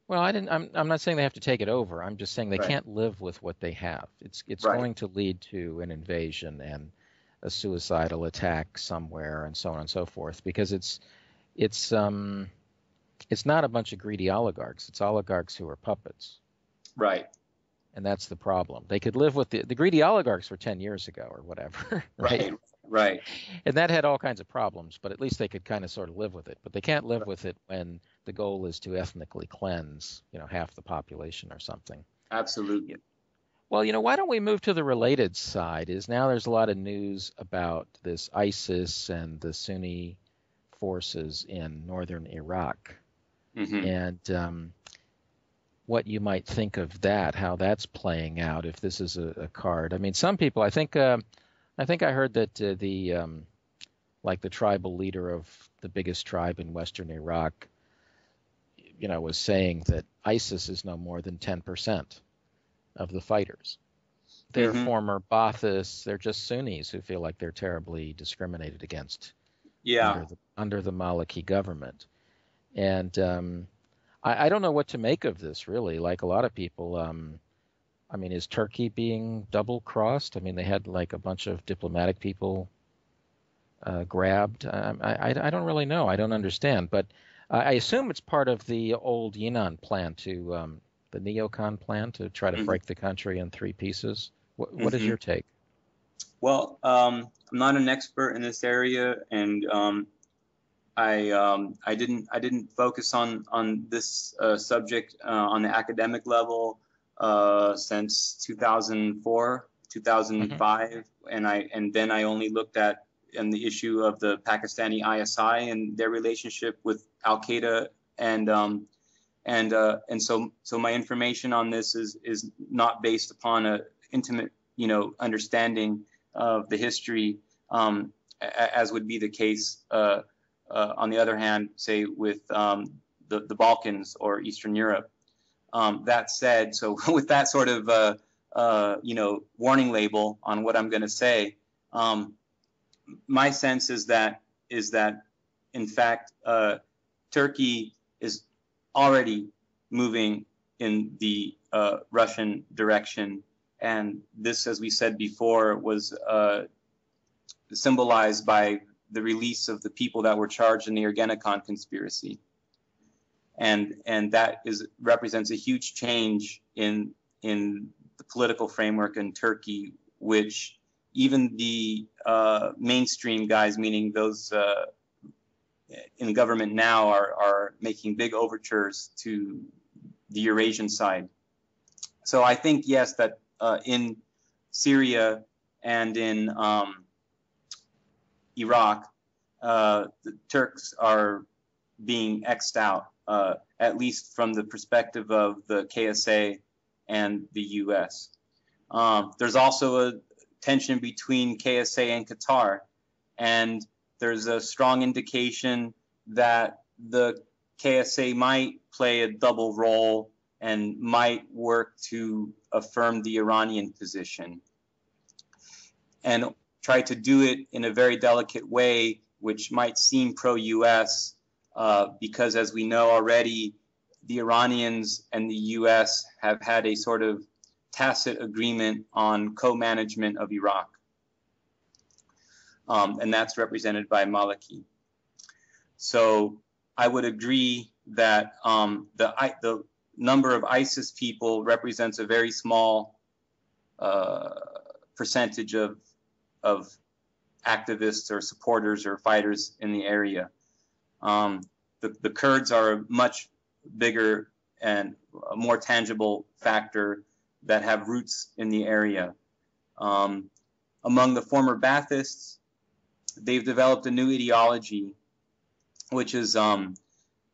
Well, I'm not saying they have to take it over. I'm just saying they right. can't live with what they have. It's right. going to lead to an invasion and a suicidal attack somewhere, and so on and so forth, because it's not a bunch of greedy oligarchs. It's oligarchs who are puppets. Right. And that's the problem. They could live with the greedy oligarchs were 10 years ago or whatever, right? Right. And that had all kinds of problems, but at least they could kind of sort of live with it. But they can't live with it when the goal is to ethnically cleanse, you know, half the population or something. Absolutely. Well, you know, why don't we move to the related side? Is now there's a lot of news about this ISIS and the Sunni forces in northern Iraq. Mm-hmm. And what you might think of that, how that's playing out, if this is a card. I mean, some people, I think I heard that the tribal leader of the biggest tribe in western Iraq, you know, was saying that ISIS is no more than 10% of the fighters. They're mm-hmm. former Baathists. They're just Sunnis who feel like they're terribly discriminated against Yeah. under the Maliki government. And I don't know what to make of this, really. Like a lot of people, I mean, is Turkey being double-crossed? I mean, they had like a bunch of diplomatic people grabbed. I don't really know. I don't understand. But I assume it's part of the old Yinan plan the neocon plan to try to break the country in three pieces. What is your take? Well, I'm not an expert in this area, and I didn't focus on this subject on the academic level since 2004, 2005, and then I only looked at the issue of the Pakistani ISI and their relationship with Al Qaeda, and so my information on this is not based upon a intimate understanding of the history, as would be the case on the other hand, say with the Balkans or Eastern Europe. That said, so with that sort of warning label on what I'm going to say, my sense is that in fact Turkey is already moving in the Russian direction, and this, as we said before, was symbolized by the release of the people that were charged in the Ergenekon conspiracy, and that represents a huge change in the political framework in Turkey, which even the mainstream guys, meaning those in government now, are making big overtures to the Eurasian side. So I think, yes, that in Syria and in Iraq, the Turks are being X'd out, at least from the perspective of the KSA and the US. There's also a tension between KSA and Qatar, and there's a strong indication that the KSA might play a double role and might work to affirm the Iranian position and try to do it in a very delicate way, which might seem pro-US, because as we know already, the Iranians and the US have had a sort of tacit agreement on co-management of Iraq. And that's represented by Maliki. So I would agree that the number of ISIS people represents a very small percentage of activists or supporters or fighters in the area. The Kurds are a much bigger and a more tangible factor that have roots in the area. Among the former Baathists, they've developed a new ideology, which is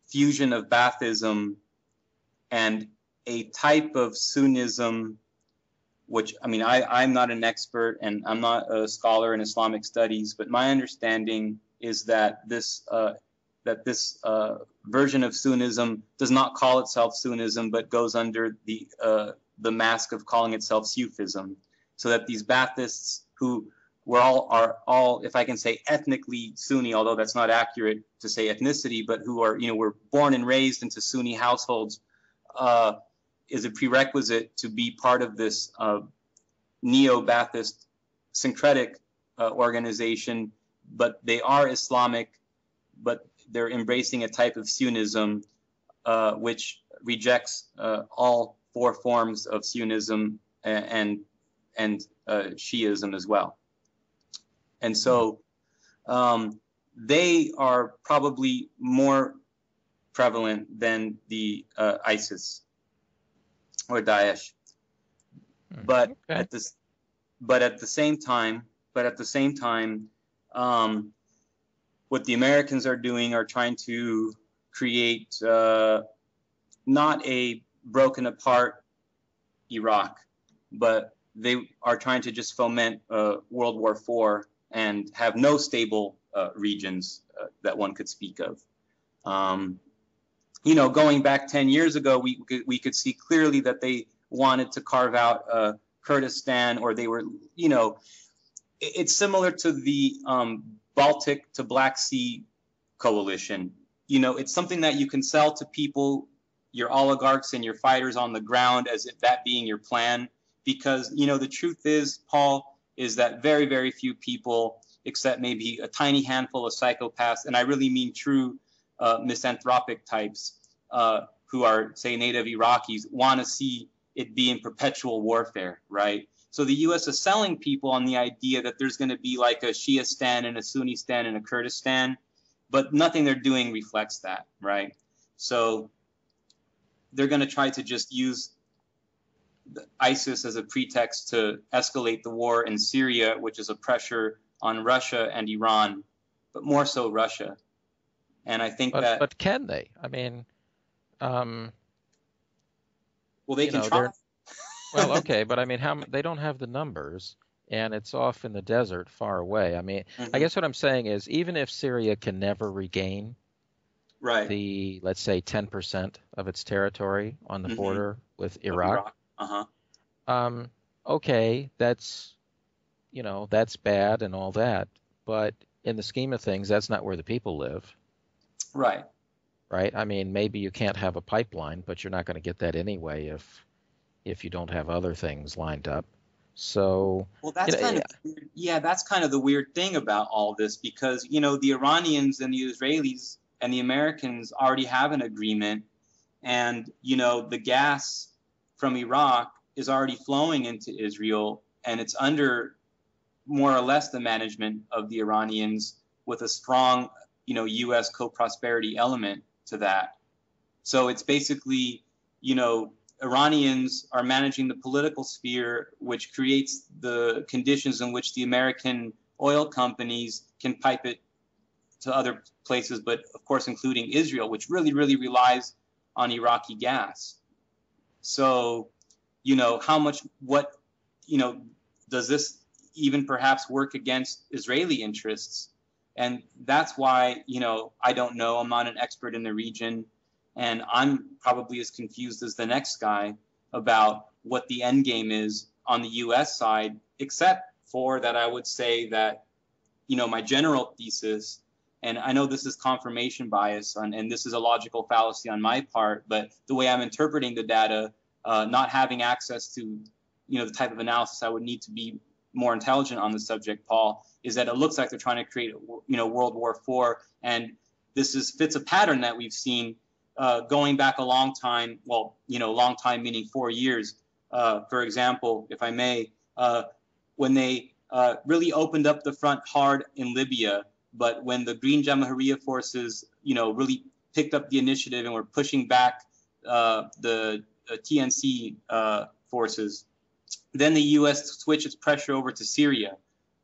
fusion of Baathism and a type of Sunnism, which, I mean, I'm not an expert and I'm not a scholar in Islamic studies, but my understanding is that this version of Sunnism does not call itself Sunnism, but goes under the mask of calling itself Sufism. So that these Baathists, who are all, if I can say, ethnically Sunni, although that's not accurate to say ethnicity, but who are, were born and raised into Sunni households, is a prerequisite to be part of this neo-Baathist syncretic organization. But they are Islamic, but they're embracing a type of Sunnism which rejects all four forms of Sunnism and Shiism as well. And so they are probably more prevalent than the ISIS or Daesh. But at the same time, what the Americans are doing are trying to create not a broken apart Iraq, but they are trying to just foment World War IV and have no stable regions that one could speak of. Going back 10 years ago, we could see clearly that they wanted to carve out Kurdistan, or they were, it's similar to the Baltic to Black Sea coalition. You know, it's something that you can sell to people, your oligarchs and your fighters on the ground, as if that being your plan. Because, you know, the truth is, Paul, is that very, very few people, except maybe a tiny handful of psychopaths, and I really mean true misanthropic types who are, say, native Iraqis, want to see it be in perpetual warfare, right? So the U.S. is selling people on the idea that there's going to be like a Shiistan and a Sunnistan and a Kurdistan, but nothing they're doing reflects that, right? So they're going to try to just use ISIS as a pretext to escalate the war in Syria, which is a pressure on Russia and Iran, but more so Russia. And I think But can they? I mean, well, they can try. Well, okay, but I mean, they don't have the numbers, and it's off in the desert, far away. I mean, I guess what I'm saying is, even if Syria can never regain the, let's say, 10% of its territory on the border with Iraq, okay, that's, you know, that's bad and all that, but in the scheme of things, that's not where the people live. Right. Right? I mean, maybe you can't have a pipeline, but you're not going to get that anyway if you don't have other things lined up. So, well, that's that's kind of the weird thing about all this, because, you know, the Iranians and the Israelis and the Americans already have an agreement, and, you know, the gas from Iraq is already flowing into Israel, and it's under more or less the management of the Iranians, with a strong, you know, U.S. co-prosperity element to that. So it's basically, you know, Iranians are managing the political sphere, which creates the conditions in which the American oil companies can pipe it to other places, but of course including Israel, which really, really relies on Iraqi gas. So, you know, does this even perhaps work against Israeli interests? And that's why, you know, I don't know. I'm not an expert in the region, and I'm probably as confused as the next guy about what the end game is on the U.S. side, except for that I would say that, you know, my general thesis, and I know this is confirmation bias, and this is a logical fallacy on my part, but the way I'm interpreting the data, not having access to, you know, the type of analysis I would need to be more intelligent on the subject, Paul, is that it looks like they're trying to create, you know, World War IV, and this fits a pattern that we've seen going back a long time. Well, you know, long time meaning 4 years. For example, if I may, when they really opened up the front hard in Libya, but when the Green Jamahiriya forces, you know, really picked up the initiative and were pushing back the TNC forces, then the U.S. switched its pressure over to Syria,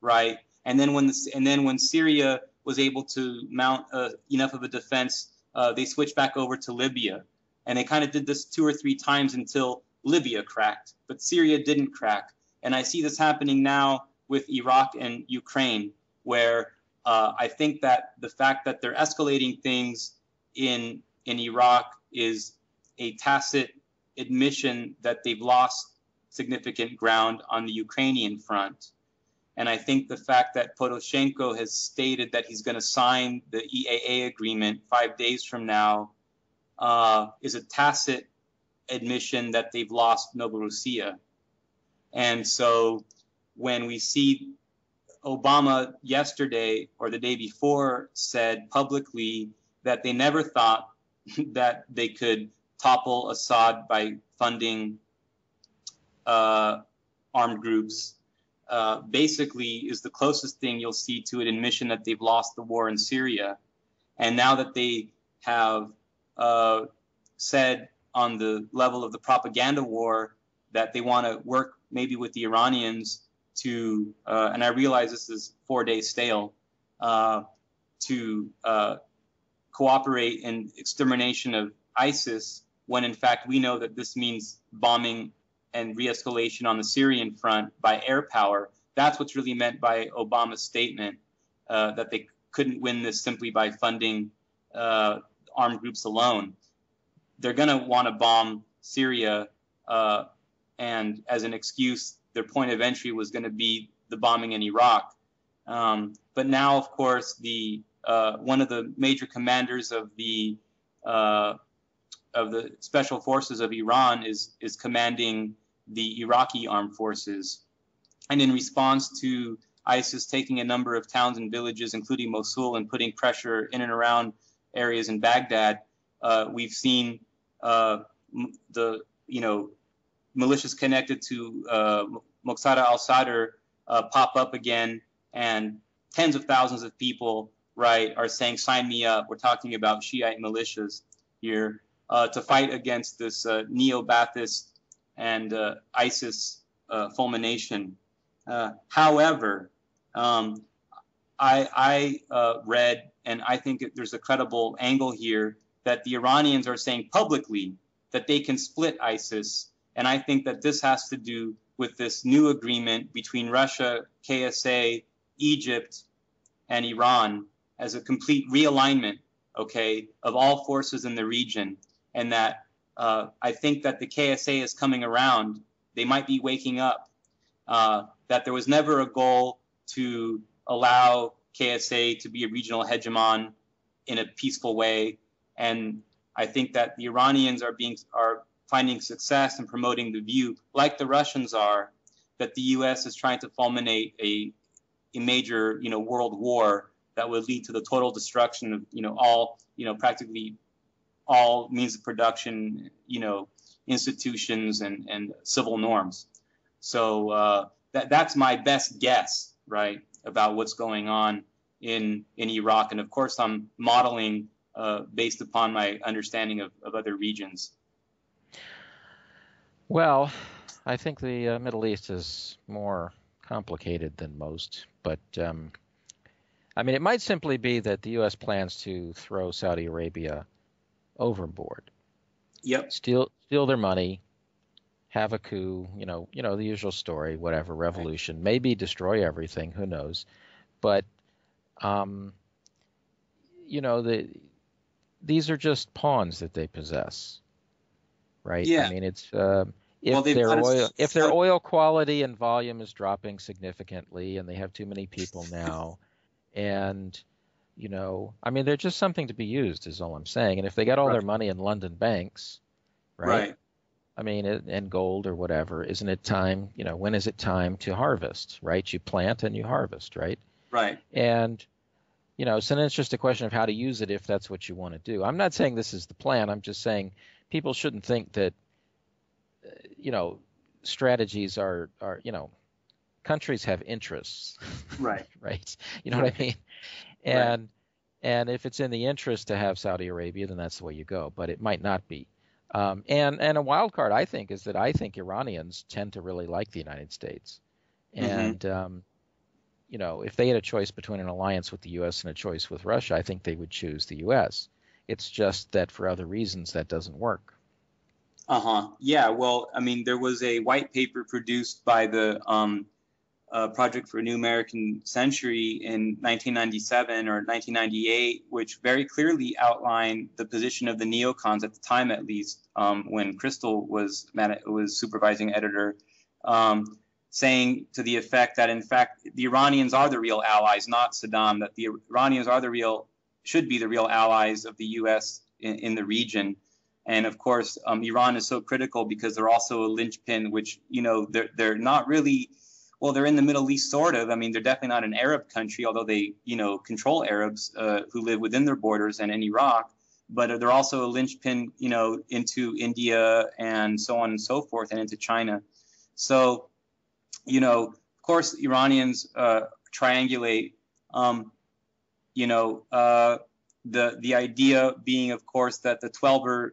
right? And then when Syria was able to mount enough of a defense, they switched back over to Libya, and they kind of did this 2 or 3 times until Libya cracked, but Syria didn't crack. And I see this happening now with Iraq and Ukraine, where I think that the fact that they're escalating things in Iraq is a tacit admission that they've lost significant ground on the Ukrainian front. And I think the fact that Poroshenko has stated that he's going to sign the EAA agreement 5 days from now is a tacit admission that they've lost Novorossiya. And so when we see Obama yesterday or the day before said publicly that they never thought that they could topple Assad by funding armed groups, basically is the closest thing you'll see to an admission that they've lost the war in Syria. And now that they have said on the level of the propaganda war that they want to work maybe with the Iranians to, and I realize this is 4 days stale, to cooperate in extermination of ISIS, when in fact we know that this means bombing and re-escalation on the Syrian front by air power. That's what's really meant by Obama's statement, that they couldn't win this simply by funding armed groups alone. They're going to want to bomb Syria, and as an excuse, their point of entry was going to be the bombing in Iraq. But now, of course, the one of the major commanders of the special forces of Iran is commanding the Iraqi armed forces. And in response to ISIS taking a number of towns and villages, including Mosul, and putting pressure in and around areas in Baghdad, we've seen the militias connected to Muqtada al-Sadr pop up again, and tens of thousands of people, right, are saying, "Sign me up." We're talking about Shiite militias here to fight against this neo-Ba'athist and ISIS fulmination. However, I read, and I think there's a credible angle here, that the Iranians are saying publicly that they can split ISIS. And I think that this has to do with this new agreement between Russia, KSA, Egypt, and Iran as a complete realignment, okay, of all forces in the region. And that I think that the KSA is coming around. They might be waking up. That there was never a goal to allow KSA to be a regional hegemon in a peaceful way. And I think that the Iranians are finding success in promoting the view, like the Russians are, that the U.S. is trying to fulminate a major, world war that would lead to the total destruction of, all, practically all means of production, institutions and civil norms. So that's my best guess, right, about what's going on in Iraq. And of course, I'm modeling based upon my understanding of other regions. Well, I think the Middle East is more complicated than most, but I mean, it might simply be that the U.S. plans to throw Saudi Arabia overboard. Yep. Steal their money, have a coup, the usual story, whatever, revolution, right. Maybe destroy everything, who knows? But these are just pawns that they possess, right? Yeah. I mean, it's if their oil quality and volume is dropping significantly, and they have too many people now, and I mean, they're just something to be used, is all I'm saying. And if they got all their money in London banks, right? I mean, and gold or whatever, isn't it time? When is it time to harvest, right? You plant and you harvest, right? Right. And so then it's just a question of how to use it if that's what you want to do. I'm not saying this is the plan. I'm just saying people shouldn't think that, strategies are countries have interests. Right. Right. You know what I mean? And if it's in the interest to have Saudi Arabia, then that's the way you go. But it might not be. And a wild card, I think, is that I think Iranians tend to really like the United States. And, if they had a choice between an alliance with the U.S. and a choice with Russia, I think they would choose the U.S. It's just that for other reasons that doesn't work. Yeah, well, I mean, there was a white paper produced by the Project for a New American Century in 1997 or 1998, which very clearly outlined the position of the neocons at the time, at least, when Crystal was supervising editor, saying to the effect that, in fact, the Iranians are the real allies, not Saddam, that the Iranians should be the real allies of the U.S. in the region. And of course, Iran is so critical because they're also a linchpin, which, they're not really, well, they're in the Middle East, sort of. I mean, they're definitely not an Arab country, although they, control Arabs who live within their borders and in Iraq. But they're also a linchpin, into India and so on and so forth, and into China. So, of course, Iranians triangulate, the idea being, of course, that the 12er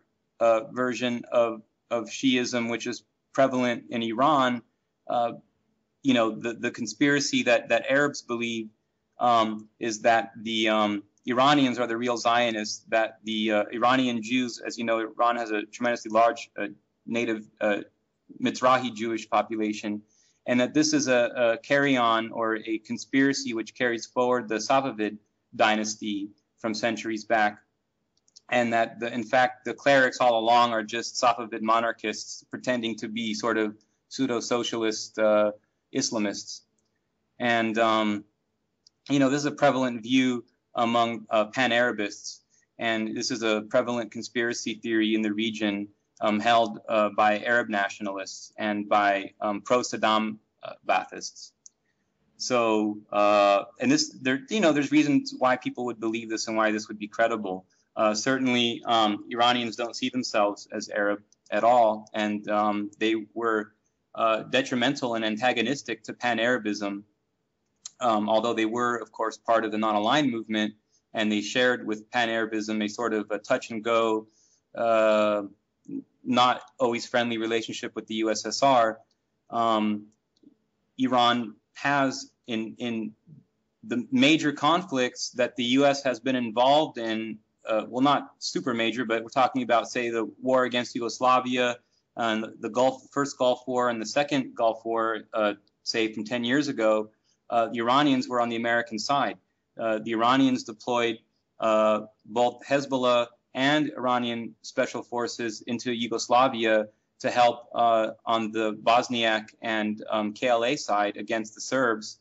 version of Shiism, which is prevalent in Iran, the conspiracy that Arabs believe is that the Iranians are the real Zionists, that the Iranian Jews, as you know, Iran has a tremendously large native Mizrahi Jewish population, and that this is a carry-on or a conspiracy which carries forward the Safavid dynasty from centuries back, and that, in fact, the clerics all along are just Safavid monarchists pretending to be sort of pseudo-socialist Islamists. And this is a prevalent view among Pan-Arabists, and this is a prevalent conspiracy theory in the region held by Arab nationalists and by pro-Saddam Baathists. So, and there's reasons why people would believe this and why this would be credible. Certainly, Iranians don't see themselves as Arab at all, and they were detrimental and antagonistic to Pan-Arabism, although they were, of course, part of the non-aligned movement, and they shared with Pan-Arabism a sort of a touch-and-go, not always friendly relationship with the USSR. Iran has, in the major conflicts that the U.S. has been involved in, well, not super major, but we're talking about, say, the war against Yugoslavia, and the first Gulf War and the second Gulf War, say, from 10 years ago. The Iranians were on the American side. The Iranians deployed both Hezbollah and Iranian special forces into Yugoslavia to help on the Bosniak and KLA side against the Serbs,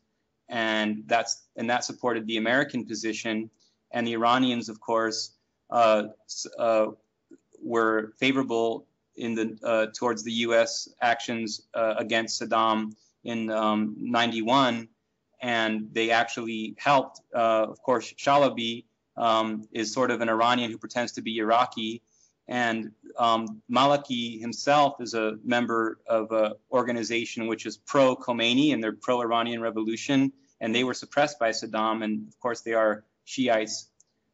and that supported the American position. And the Iranians, of course, were favorable towards the U.S. actions against Saddam in '91, and they actually helped. Of course, Shalabi is sort of an Iranian who pretends to be Iraqi, and Maliki himself is a member of an organization which is pro-Khomeini, and they're pro-Iranian revolution, and they were suppressed by Saddam, and of course they are Shiites.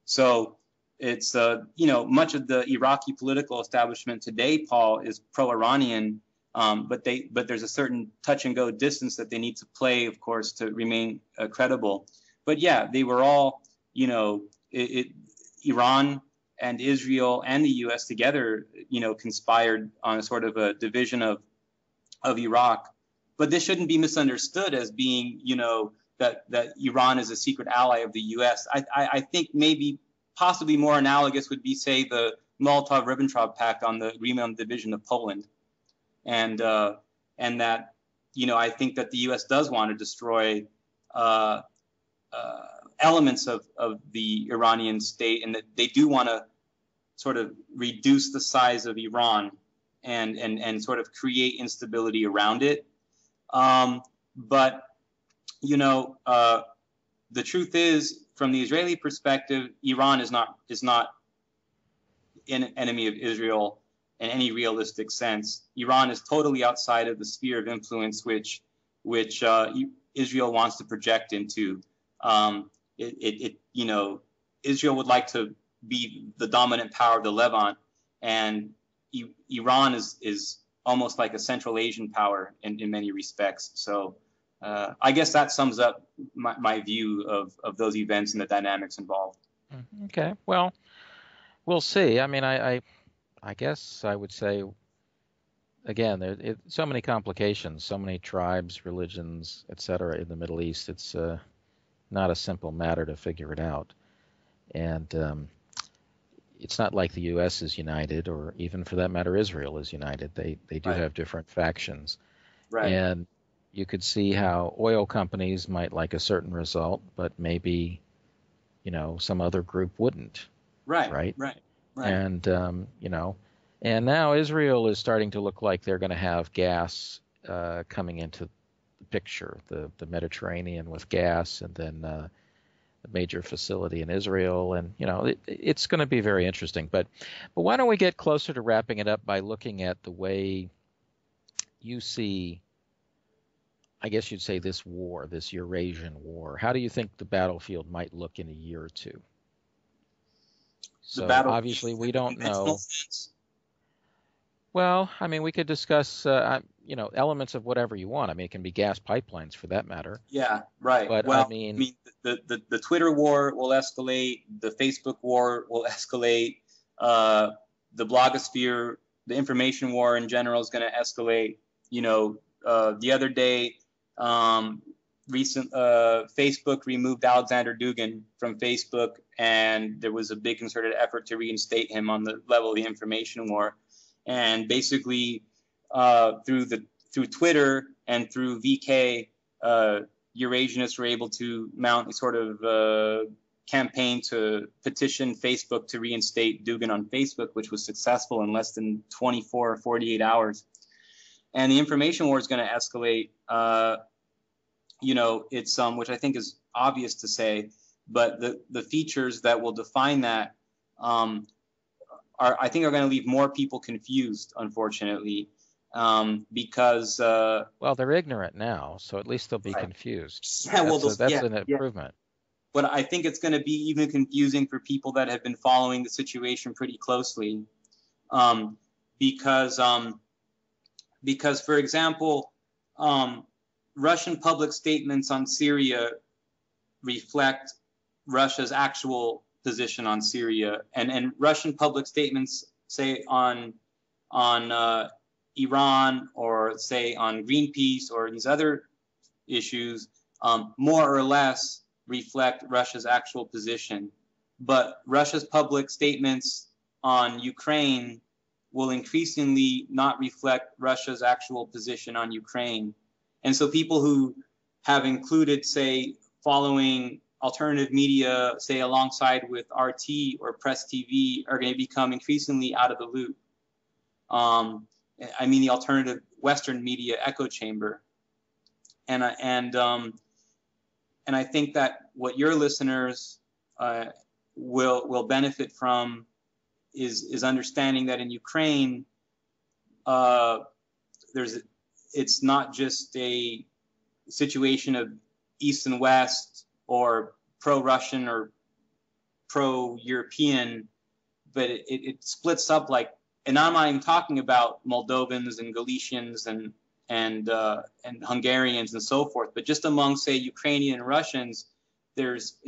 So it's, much of the Iraqi political establishment today, Paul, is pro-Iranian, but there's a certain touch-and-go distance that they need to play, of course, to remain credible. But yeah, they were all, Iran and Israel and the U.S. together, conspired on a sort of a division of Iraq. But this shouldn't be misunderstood as being, that Iran is a secret ally of the U.S. I think maybe possibly more analogous would be, say, the Molotov-Ribbentrop Pact on the Riemann division of Poland. And that, I think that the U.S. does want to destroy elements of the Iranian state, and that they do want to sort of reduce the size of Iran and sort of create instability around it. But the truth is, from the Israeli perspective, Iran is not an enemy of Israel in any realistic sense. Iran is totally outside of the sphere of influence which Israel wants to project into. Israel would like to be the dominant power of the Levant, and Iran is almost like a Central Asian power in many respects. So I guess that sums up my view of those events and the dynamics involved. Okay, well, we'll see. I mean, I guess I would say, again, there so many complications, so many tribes, religions, etc. in the Middle East. It's not a simple matter to figure it out. And it's not like the U.S. is united, or even for that matter, Israel is united. They do have different factions. Right. And you could see how oil companies might like a certain result, but maybe, some other group wouldn't. Right. And, and now Israel is starting to look like they're going to have gas coming into the picture, the Mediterranean with gas, and then a major facility in Israel. And, it's going to be very interesting. But why don't we get closer to wrapping it up by looking at the way you see, I guess you'd say, this war, this Eurasian war. How do you think the battlefield might look in a year or two? So obviously we don't know. Well, I mean, we could discuss, elements of whatever you want. I mean, it can be gas pipelines for that matter. Yeah, right. But well, the Twitter war will escalate. The Facebook war will escalate. The blogosphere, the information war in general is going to escalate. The other day, Facebook removed Alexander Dugin from Facebook, and there was a big concerted effort to reinstate him on the level of the information war. And basically, through Twitter and through VK, Eurasianists were able to mount a sort of campaign to petition Facebook to reinstate Dugin on Facebook, which was successful in less than 24 or 48 hours. And the information war is going to escalate. It's which I think is obvious to say, but the features that will define that I think are going to leave more people confused, unfortunately, because well, they're ignorant now, so at least they'll be right. confused. Yeah, That's an improvement. But I think it's going to be even confusing for people that have been following the situation pretty closely, because for example, Russian public statements on Syria reflect Russia's actual position on Syria, and Russian public statements, say on Iran, or say on Greenpeace or these other issues, more or less reflect Russia's actual position. But Russia's public statements on Ukraine will increasingly not reflect Russia's actual position on Ukraine. And so people who have included, say, following alternative media, say, alongside with RT or Press TV, are going to become increasingly out of the loop. I mean, the alternative Western media echo chamber. And I think that what your listeners will benefit from is understanding that in Ukraine, it's not just a situation of East and West or pro-Russian or pro-European, but it splits up like, and I'm not even talking about Moldovans and Galicians and Hungarians and so forth, but just among, say, Ukrainian and Russians, there's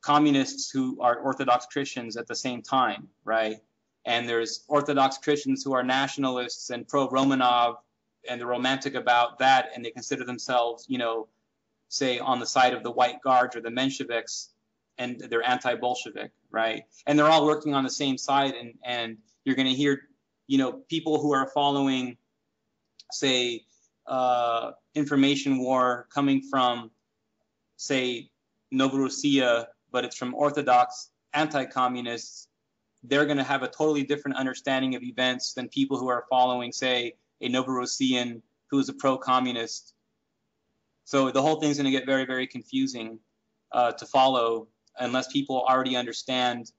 communists who are Orthodox Christians at the same time, right? And there's Orthodox Christians who are nationalists and pro-Romanov, and they're romantic about that, and they consider themselves, say, on the side of the White Guards or the Mensheviks, and they're anti-Bolshevik, right? And they're all working on the same side, and you're going to hear, people who are following, say, information war coming from, say, Novorossiya, but it's from Orthodox anti-communists. They're going to have a totally different understanding of events than people who are following, say, a Novorossiyan who is a pro-communist. So the whole thing's going to get very, very confusing to follow unless people already understand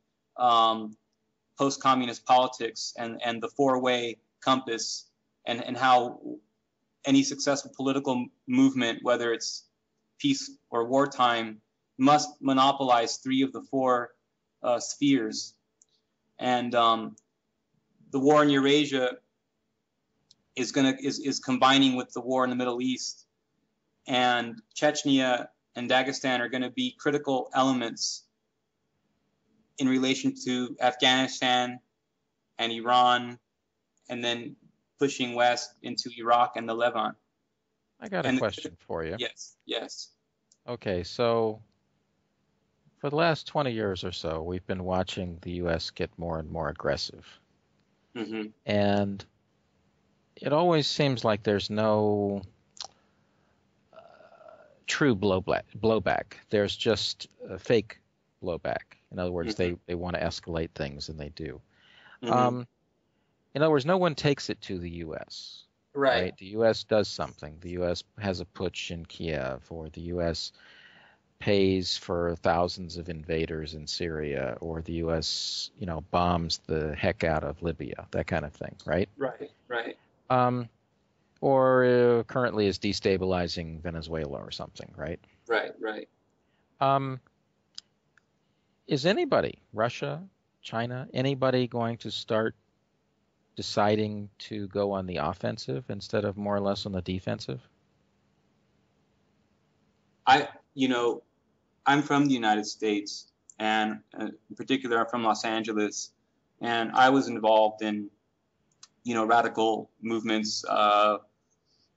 post-communist politics and the four-way compass and how any successful political movement, whether it's peace or wartime, must monopolize three of the four spheres. And the war in Eurasia is combining with the war in the Middle East, and Chechnya and Dagestan are going to be critical elements in relation to Afghanistan and Iran, and then pushing west into Iraq and the Levant. I got a question for you. Yes. Okay, so for the last 20 years or so, we've been watching the U.S. get more and more aggressive. Mm-hmm. And it always seems like there's no true blowback. There's just a fake blowback. In other words, mm-hmm. they want to escalate things, and they do. Mm-hmm. In other words, no one takes it to the U.S. Right. The U.S. does something. The U.S. has a putsch in Kiev, or the U.S. pays for thousands of invaders in Syria, or the U.S. bombs the heck out of Libya, that kind of thing, right? Right. Or currently is destabilizing Venezuela or something, right? Right. Is anybody, Russia, China, anybody going to start deciding to go on the offensive instead of more or less on the defensive? I'm from the United States, and in particular, I'm from Los Angeles, and I was involved in, radical movements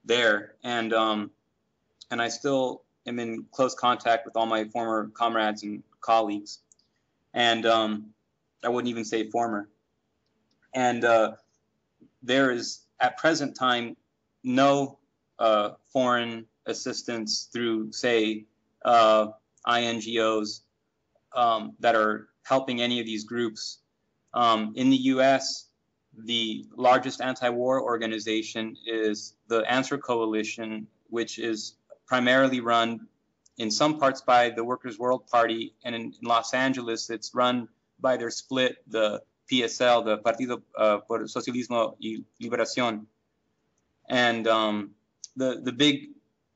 there, and I still am in close contact with all my former comrades and colleagues, and I wouldn't even say former, and there is at present time no foreign assistance through, say, INGOs that are helping any of these groups. In the U.S., the largest anti-war organization is the Answer Coalition, which is primarily run in some parts by the Workers' World Party, and in Los Angeles, it's run by their split, the PSL, the Partido por Socialismo y Liberación. And the big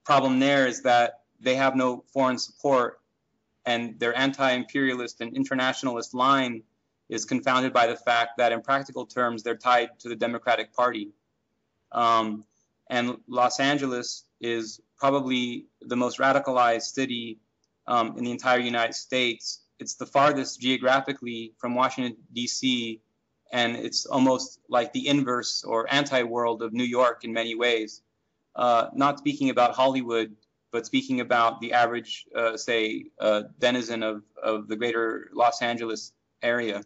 problem there is that they have no foreign support, and their anti-imperialist and internationalist line is confounded by the fact that in practical terms, they're tied to the Democratic Party. And Los Angeles is probably the most radicalized city in the entire United States. It's the farthest geographically from Washington, D.C., and it's almost like the inverse or anti-world of New York in many ways. Not speaking about Hollywood, but speaking about the average, denizen of the greater Los Angeles area.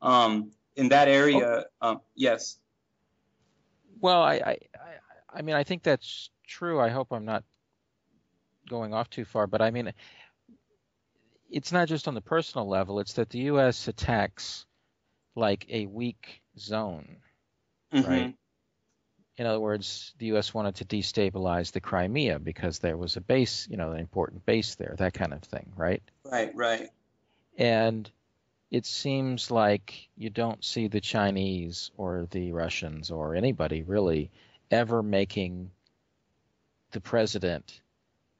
In that area, yes. Well, I mean, I think that's true. I hope I'm not going off too far, but I mean, it's not just on the personal level. It's that the U.S. attacks like a weak zone, right? In other words, the U.S. wanted to destabilize the Crimea because there was a base, an important base there, that kind of thing, right? Right. And it seems like you don't see the Chinese or the Russians or anybody really ever making the president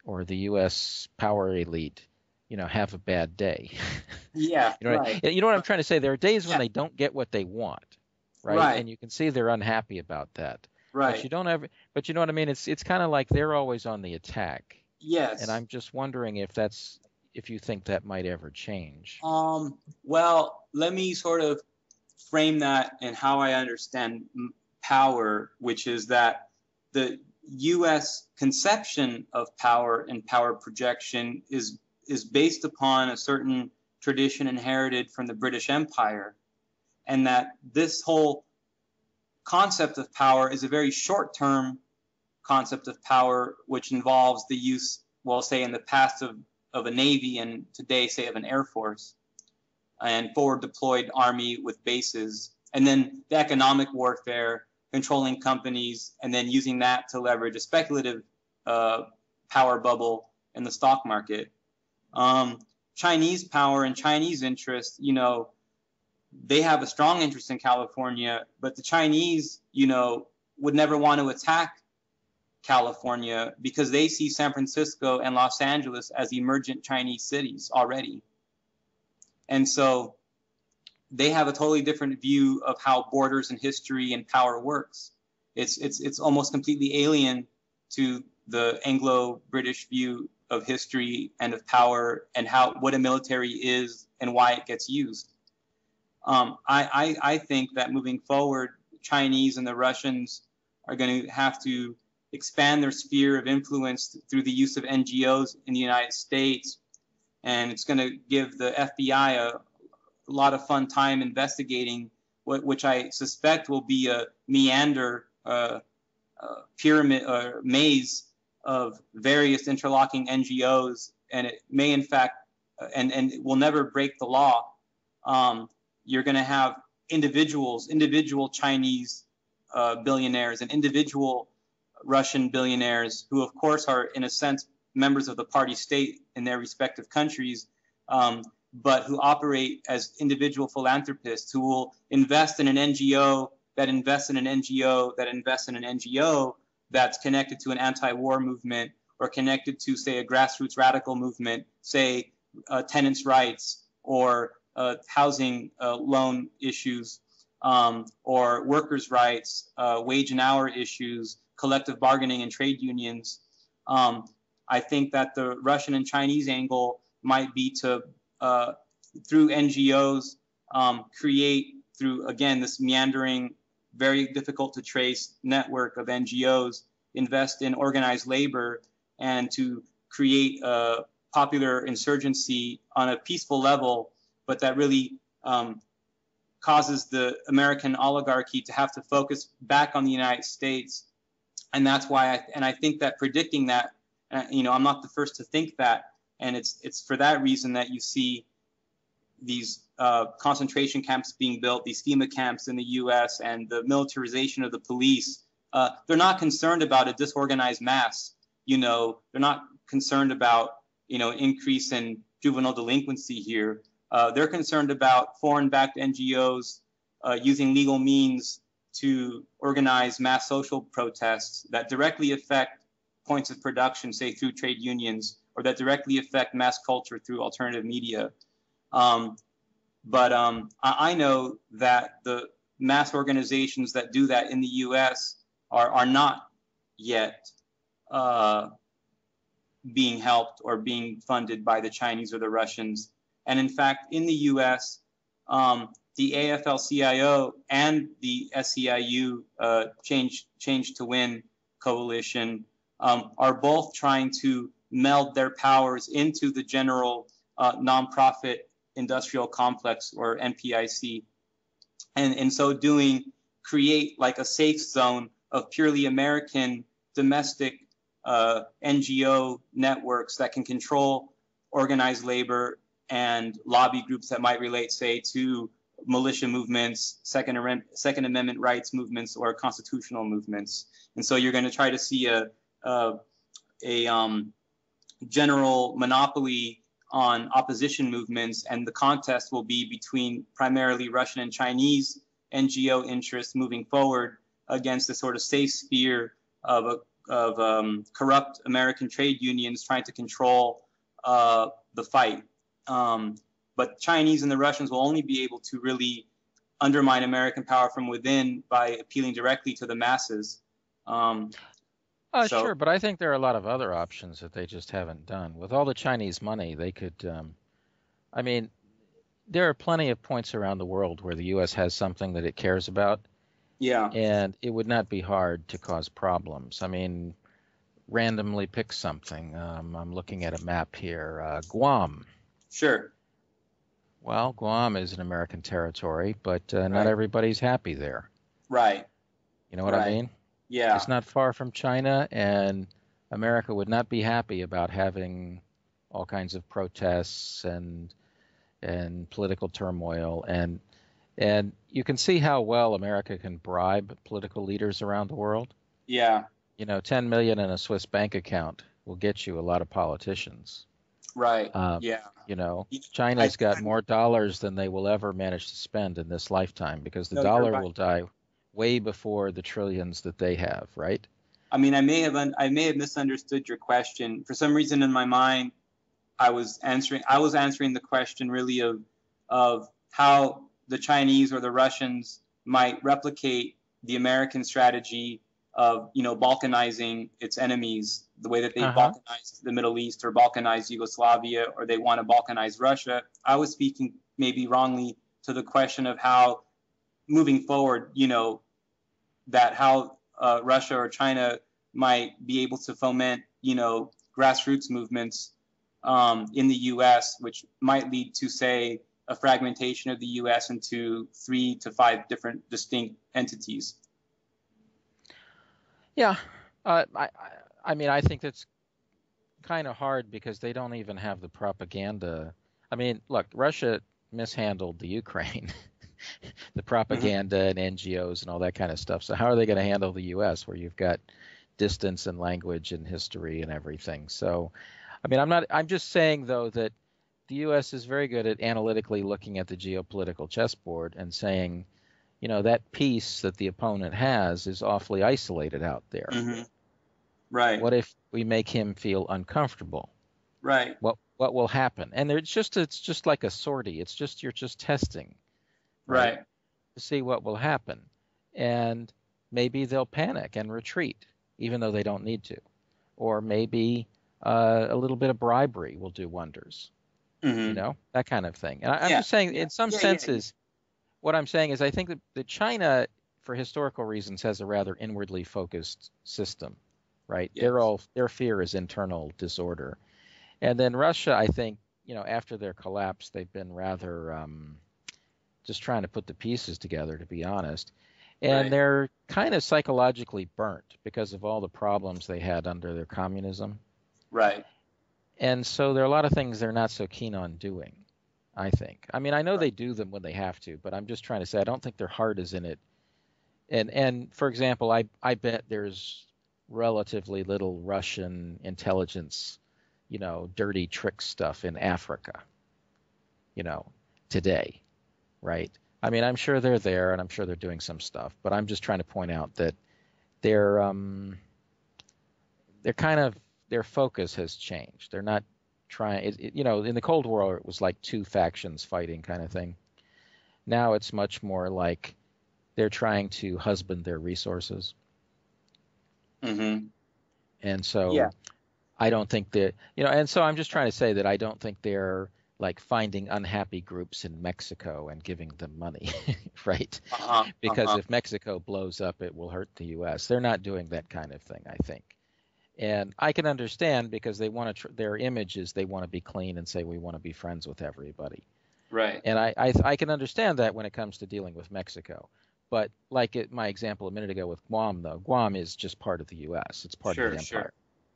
or the U.S. power elite, have a bad day. Yeah, right. You know what I'm trying to say? There are days when they don't get what they want, right? And you can see they're unhappy about that. Right. But you don't ever. But you know what I mean? It's kind of like they're always on the attack. Yes. And I'm just wondering if you think that might ever change. Well, let me sort of frame that in how I understand power, which is that the U.S. conception of power and power projection is based upon a certain tradition inherited from the British Empire, and that this whole concept of power is a very short-term concept of power, which involves the use, well, say in the past of a Navy and today, say, of an Air Force and forward deployed army with bases, and then the economic warfare, controlling companies, and then using that to leverage a speculative power bubble in the stock market. Chinese power and Chinese interest, they have a strong interest in California, but the Chinese, would never want to attack California because they see San Francisco and Los Angeles as emergent Chinese cities already. And so they have a totally different view of how borders and history and power works. It's almost completely alien to the Anglo-British view of history and of power and what a military is and why it gets used. I think that moving forward, Chinese and the Russians are going to have to expand their sphere of influence through the use of NGOs in the United States. And it's going to give the FBI a lot of fun time investigating which I suspect will be a meander, pyramid or maze of various interlocking NGOs. And it may, in fact, and it will never break the law. You're going to have individual Chinese billionaires and individual Russian billionaires who, of course, are, in a sense, members of the party state in their respective countries, but who operate as individual philanthropists who will invest in an NGO that invests in an NGO that invests in an NGO that's connected to an anti-war movement or connected to, say, a grassroots radical movement, say, tenants' rights or housing loan issues or workers' rights, wage and hour issues, collective bargaining and trade unions. I think that the Russian and Chinese angle might be to, through NGOs, create through, again, this meandering, very difficult to trace network of NGOs, invest in organized labor and to create a popular insurgency on a peaceful level, but that really causes the American oligarchy to have to focus back on the United States And that's why I think that predicting that, I'm not the first to think that, and it's for that reason that you see these concentration camps being built, these FEMA camps in the U.S. and the militarization of the police. They're not concerned about a disorganized mass. They're not concerned about increase in juvenile delinquency here. They're concerned about foreign-backed NGOs using legal means to organize mass social protests that directly affect points of production, say through trade unions, or that directly affect mass culture through alternative media. But I know that the mass organizations that do that in the U.S. are not yet being helped or being funded by the Chinese or the Russians. And in fact, in the U.S., the AFL-CIO and the SEIU Change to Win coalition are both trying to meld their powers into the general nonprofit industrial complex, or NPIC, and in so doing create like a safe zone of purely American domestic NGO networks that can control organized labor and lobby groups that might relate, say, to militia movements, Second Amendment rights movements, or constitutional movements. And so you're going to try to see a general monopoly on opposition movements, and the contest will be between primarily Russian and Chinese NGO interests moving forward against the sort of safe sphere of corrupt American trade unions trying to control the fight. But Chinese and the Russians will only be able to really undermine American power from within by appealing directly to the masses. Sure, but I think there are a lot of other options that they just haven't done. With all the Chinese money, they could, there are plenty of points around the world where the U.S. has something that it cares about. Yeah. And it would not be hard to cause problems. Randomly pick something. I'm looking at a map here. Guam. Sure. Well, Guam is an American territory, but not everybody's happy there. Right. You know what I mean? Yeah. It's not far from China, and America would not be happy about having all kinds of protests and political turmoil. And you can see how well America can bribe political leaders around the world. Yeah. 10 million in a Swiss bank account will get you a lot of politicians. Right. Yeah. China's got more dollars than they will ever manage to spend in this lifetime, because the dollar will die way before the trillions that they have, right? I may have misunderstood your question. For some reason in my mind, I was answering the question really of how the Chinese or the Russians might replicate the American strategy of balkanizing its enemies, the way that they balkanized the Middle East or balkanized Yugoslavia, or they want to balkanize Russia. I was speaking maybe wrongly to the question of how moving forward, that how Russia or China might be able to foment, grassroots movements in the U.S., which might lead to, say, a fragmentation of the U.S. into 3 to 5 different distinct entities. Yeah, I think that's kind of hard because they don't even have the propaganda. Look, Russia mishandled the Ukraine. The propaganda and NGOs and all that kind of stuff. So how are they going to handle the U.S., where you've got distance and language and history and everything? So, I'm just saying, though, that the U.S. is very good at analytically looking at the geopolitical chessboard and saying, that piece that the opponent has is awfully isolated out there. Mm-hmm. Right. What if we make him feel uncomfortable? Right. What will happen? And it's just like a sortie. You're just testing. Right. To see what will happen. And maybe they'll panic and retreat, even though they don't need to. Or maybe a little bit of bribery will do wonders. Mm-hmm. That kind of thing. And I'm just saying, in some senses, what I'm saying is I think that China, for historical reasons, has a rather inwardly focused system, right? Yes. Their fear is internal disorder. And then Russia, I think, after their collapse, they've been rather... just trying to put the pieces together, to be honest. And Right. they're kind of psychologically burnt because of all the problems they had under their communism. Right. And so there are a lot of things they're not so keen on doing, I think. I mean, I know Right. they do them when they have to, but I'm just trying to say I don't think their heart is in it. And for example, I bet there's relatively little Russian intelligence, dirty trick stuff in Africa, you know, today, right? I mean, I'm sure they're there and I'm sure they're doing some stuff, but I'm just trying to point out that they're they're kind of their focus has changed. They're not trying, in the Cold War it was like two factions fighting kind of thing. Now it's much more like they're trying to husband their resources. Mm-hmm. And so Yeah. I don't think that, and so I'm just trying to say that I don't think they're like finding unhappy groups in Mexico and giving them money, right? Uh-huh. Because Uh-huh. if Mexico blows up, it will hurt the U.S. They're not doing that kind of thing, I think. And I can understand because they want to, their image is they want to be clean and say we want to be friends with everybody. Right. And I can understand that when it comes to dealing with Mexico. But like my example a minute ago with Guam, though, Guam is just part of the U.S. It's part of Sure. the Sure. empire.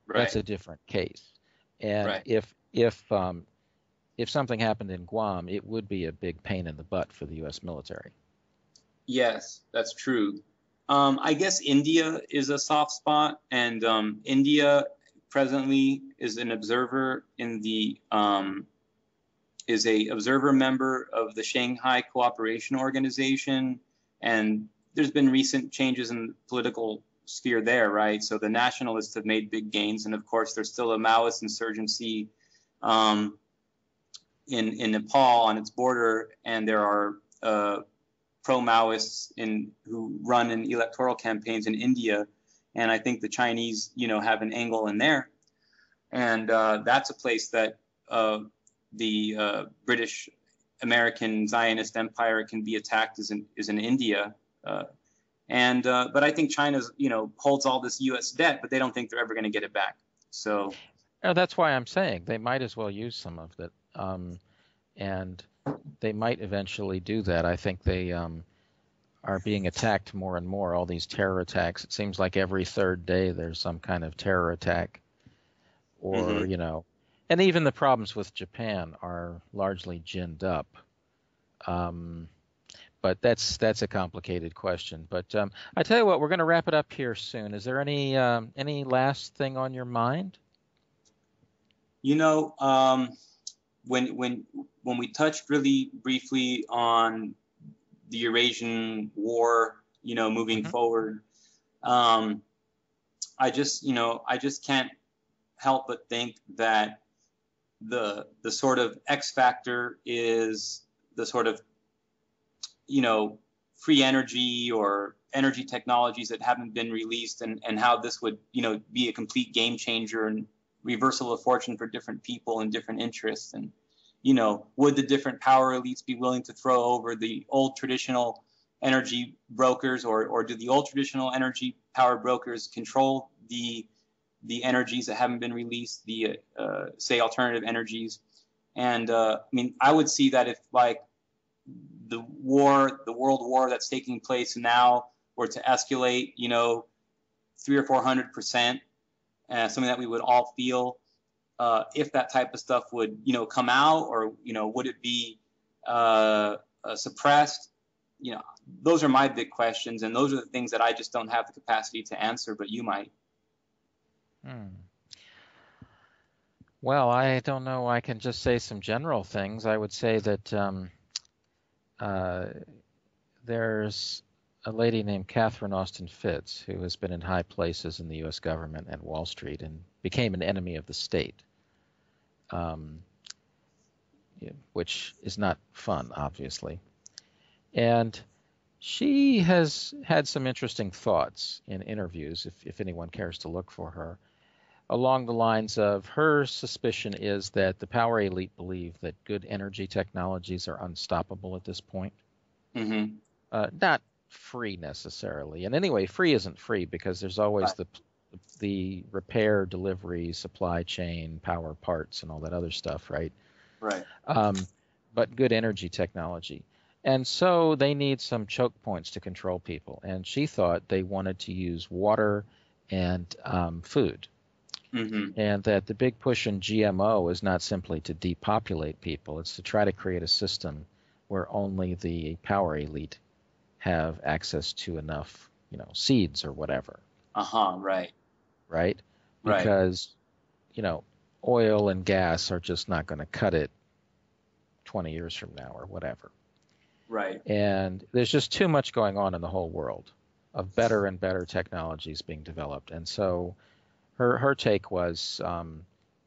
That's Right. a different case. And Right. if something happened in Guam, it would be a big pain in the butt for the U.S. military. Yes, that's true. I guess India is a soft spot, and India presently is an observer in the is a observer member of the Shanghai Cooperation Organization, and there's been recent changes in the political sphere there, right? So the nationalists have made big gains, and of course there's still a Maoist insurgency um, in Nepal on its border, and there are pro-Maoists who run in electoral campaigns in India, and I think the Chinese, have an angle in there, and that's a place that the British American Zionist empire can be attacked is in India, but I think China's holds all this U.S. debt, but they don't think they're ever going to get it back. So That's why I'm saying they might as well use some of it, and they might eventually do that. I think they are being attacked more and more. All these terror attacks. It seems like every third day there's some kind of terror attack, or and even the problems with Japan are largely ginned up. But that's a complicated question. But I tell you what, we're going to wrap it up here soon. Is there any last thing on your mind? When we touched really briefly on the Eurasian war, moving forward, I just can't help but think that the sort of X factor is the sort of free energy or energy technologies that haven't been released, and how this would be a complete game changer and reversal of fortune for different people and different interests. And would the different power elites be willing to throw over the old traditional energy brokers, or do the old traditional energy power brokers control the energies that haven't been released, the say alternative energies? And I would see that if like the world war that's taking place now were to escalate 300 or 400%, something that we would all feel, if that type of stuff would come out, or would it be suppressed? Those are my big questions, and those are the things that I just don't have the capacity to answer, but you might. Well, I don't know. I can just say some general things. I would say that there's a lady named Catherine Austin Fitts who has been in high places in the U.S. government and Wall Street and became an enemy of the state, which is not fun, obviously. And she has had some interesting thoughts in interviews, if anyone cares to look for her, along the lines of her suspicion is that the power elite believe that good energy technologies are unstoppable at this point. Mm-hmm. Not free necessarily. And anyway, free isn't free because there's always the repair, delivery, supply chain, power parts, and all that other stuff, right? Right. But good energy technology. And so they need some choke points to control people. And she thought they wanted to use water and food. Mm-hmm. And that the big push in GMO is not simply to depopulate people, it's to try to create a system where only the power elite have access to enough, seeds or whatever. Right. Right? Right. Because, oil and gas are just not going to cut it 20 years from now or whatever. Right. And there's just too much going on in the whole world of better and better technologies being developed. And so her take was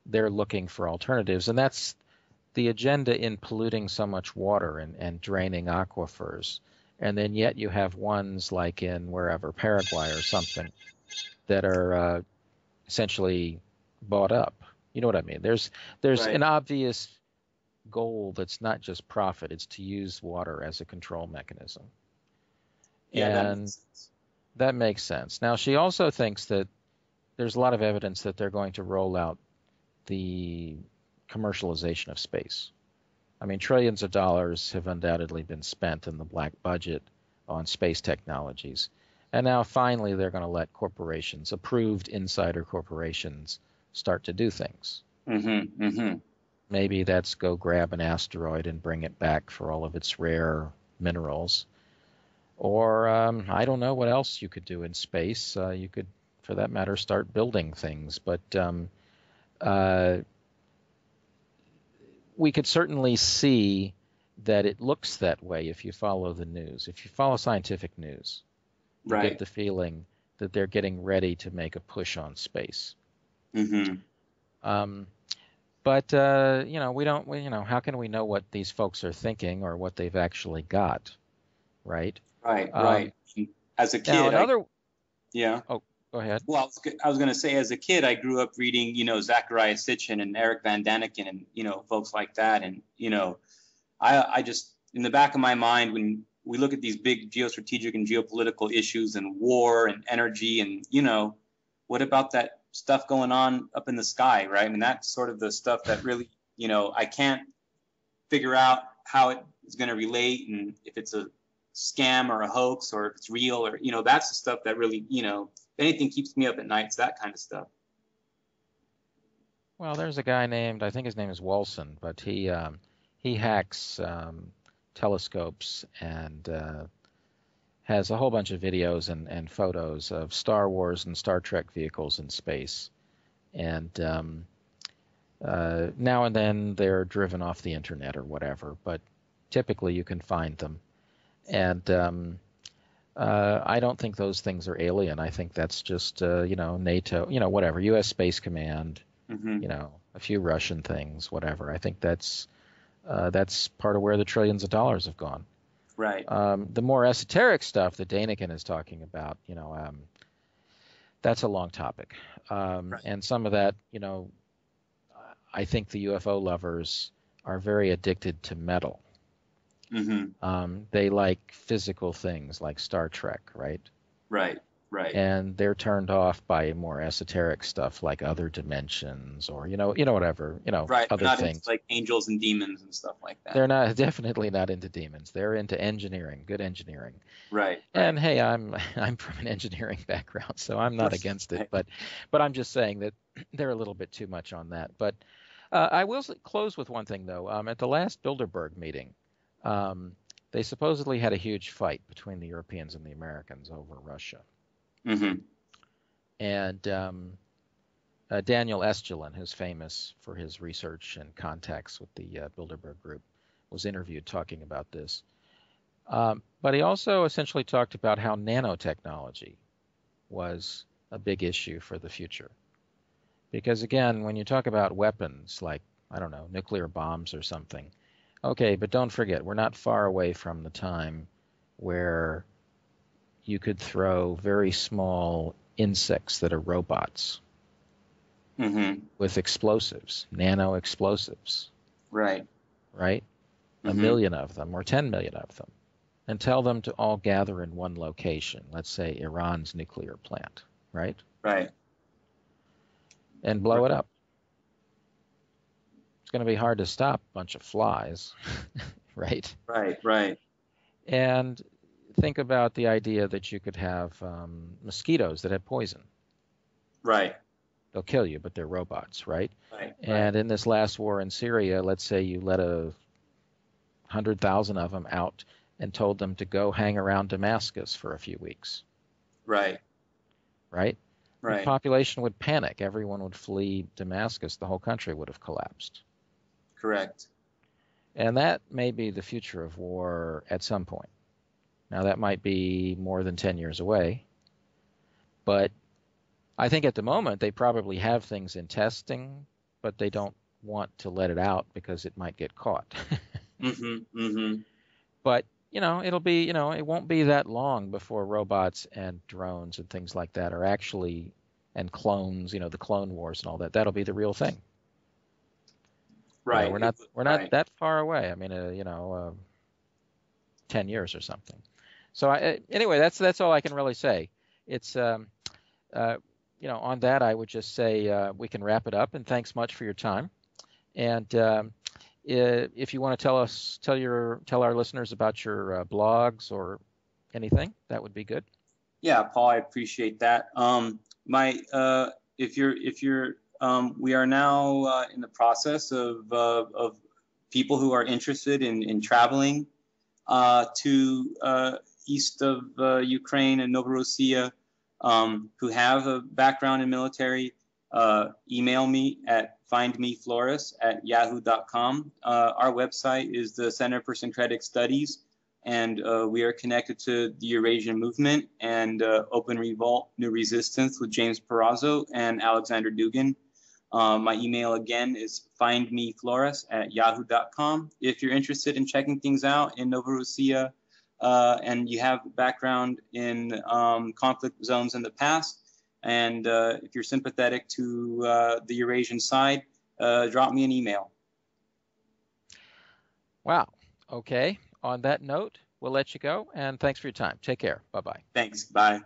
they're looking for alternatives. And that's the agenda in polluting so much water and draining aquifers. And then yet you have ones like in wherever, Paraguay or something, that are essentially bought up. You know what I mean? There's Right. an obvious goal that's not just profit, it's to use water as a control mechanism. Yeah, And that makes sense. Now, she also thinks that there's a lot of evidence that they're going to roll out the commercialization of space. I mean, trillions of dollars have undoubtedly been spent in the black budget on space technologies. And now finally they're going to let corporations, approved insider corporations, start to do things. Mm-hmm. Mm-hmm. Maybe that's go grab an asteroid and bring it back for all of its rare minerals. Or I don't know what else you could do in space. You could, for that matter, start building things. But we could certainly see that it looks that way if you follow the news. If you follow scientific news, you get the feeling that they're getting ready to make a push on space. Mm-hmm. But how can we know what these folks are thinking or what they've actually got, right? Right. As a kid, now yeah. Oh, go ahead. Well, I was going to say, as a kid, I grew up reading, Zachariah Sitchin and Eric Van Daniken and, folks like that. And, I just, in the back of my mind, when we look at these big geostrategic and geopolitical issues and war and energy and, what about that stuff going on up in the sky, right? I mean, that's sort of the stuff that really, I can't figure out how it is going to relate and if it's a scam or a hoax or if it's real or, that's the stuff that really, if anything keeps me up at night, it's that kind of stuff. Well, there's a guy named, I think his name is Wolson, but he hacks telescopes and has a whole bunch of videos and photos of Star Wars and Star Trek vehicles in space. And now and then they're driven off the internet or whatever, but typically you can find them. And I don't think those things are alien. I think that's just, NATO, whatever, U.S. Space Command, mm-hmm. A few Russian things, whatever. I think that's part of where the trillions of dollars have gone. Right. The more esoteric stuff that Daniken is talking about, that's a long topic. Right. And some of that, I think the UFO lovers are very addicted to metal. Mm-hmm. They like physical things like Star Trek, right? Right. And they're turned off by more esoteric stuff like other dimensions or whatever, right. Other not things into, like angels and demons and stuff like that. They're definitely not into demons. They're into engineering, good engineering. Right. And hey, I'm from an engineering background, so I'm not against it. But I'm just saying that they're a little bit too much on that. But I will close with one thing though. At the last Bilderberg meeting, they supposedly had a huge fight between the Europeans and the Americans over Russia. Mm-hmm. And Daniel Estulin, who's famous for his research and contacts with the Bilderberg group, was interviewed talking about this. But he also essentially talked about how nanotechnology was a big issue for the future. Because again, when you talk about weapons like, I don't know, nuclear bombs or something, okay, but don't forget, we're not far away from the time where you could throw very small insects that are robots mm-hmm. with explosives, nano explosives. Right. Mm-hmm. 1 million of them or 10 million of them, and tell them to all gather in one location, let's say Iran's nuclear plant, right? Right. And blow it up. It's going to be hard to stop a bunch of flies, right? Right. And think about the idea that you could have mosquitoes that have poison. Right. They'll kill you, but they're robots, right? Right. And in this last war in Syria, let's say you let 100,000 of them out and told them to go hang around Damascus for a few weeks. Right. Right? Right. The population would panic. Everyone would flee Damascus. The whole country would have collapsed. Correct. And that may be the future of war at some point. Now, that might be more than 10 years away. But I think at the moment they probably have things in testing, but they don't want to let it out because it might get caught. But, it'll be, it won't be that long before robots and drones and things like that are actually, and clones, the Clone Wars and all that. That'll be the real thing. Right. We're not that far away. I mean, 10 years or something. So anyway, that's all I can really say. It's on that I would just say we can wrap it up. And thanks much for your time. And if you want to tell our listeners about your blogs or anything, that would be good. Yeah, Paul, I appreciate that. We are now in the process of people who are interested in traveling to east of Ukraine and Novorossiya, who have a background in military. Email me at findmeflores@yahoo.com. Our website is the Center for Syncretic Studies, and we are connected to the Eurasian Movement and Open Revolt, New Resistance with James Perazzo and Alexander Dugin. My email again is findmeflores@yahoo.com. If you're interested in checking things out in Novorossiya and you have background in conflict zones in the past, and if you're sympathetic to the Eurasian side, drop me an email. Wow. Okay. On that note, we'll let you go, and thanks for your time. Take care. Bye-bye. Thanks. Bye.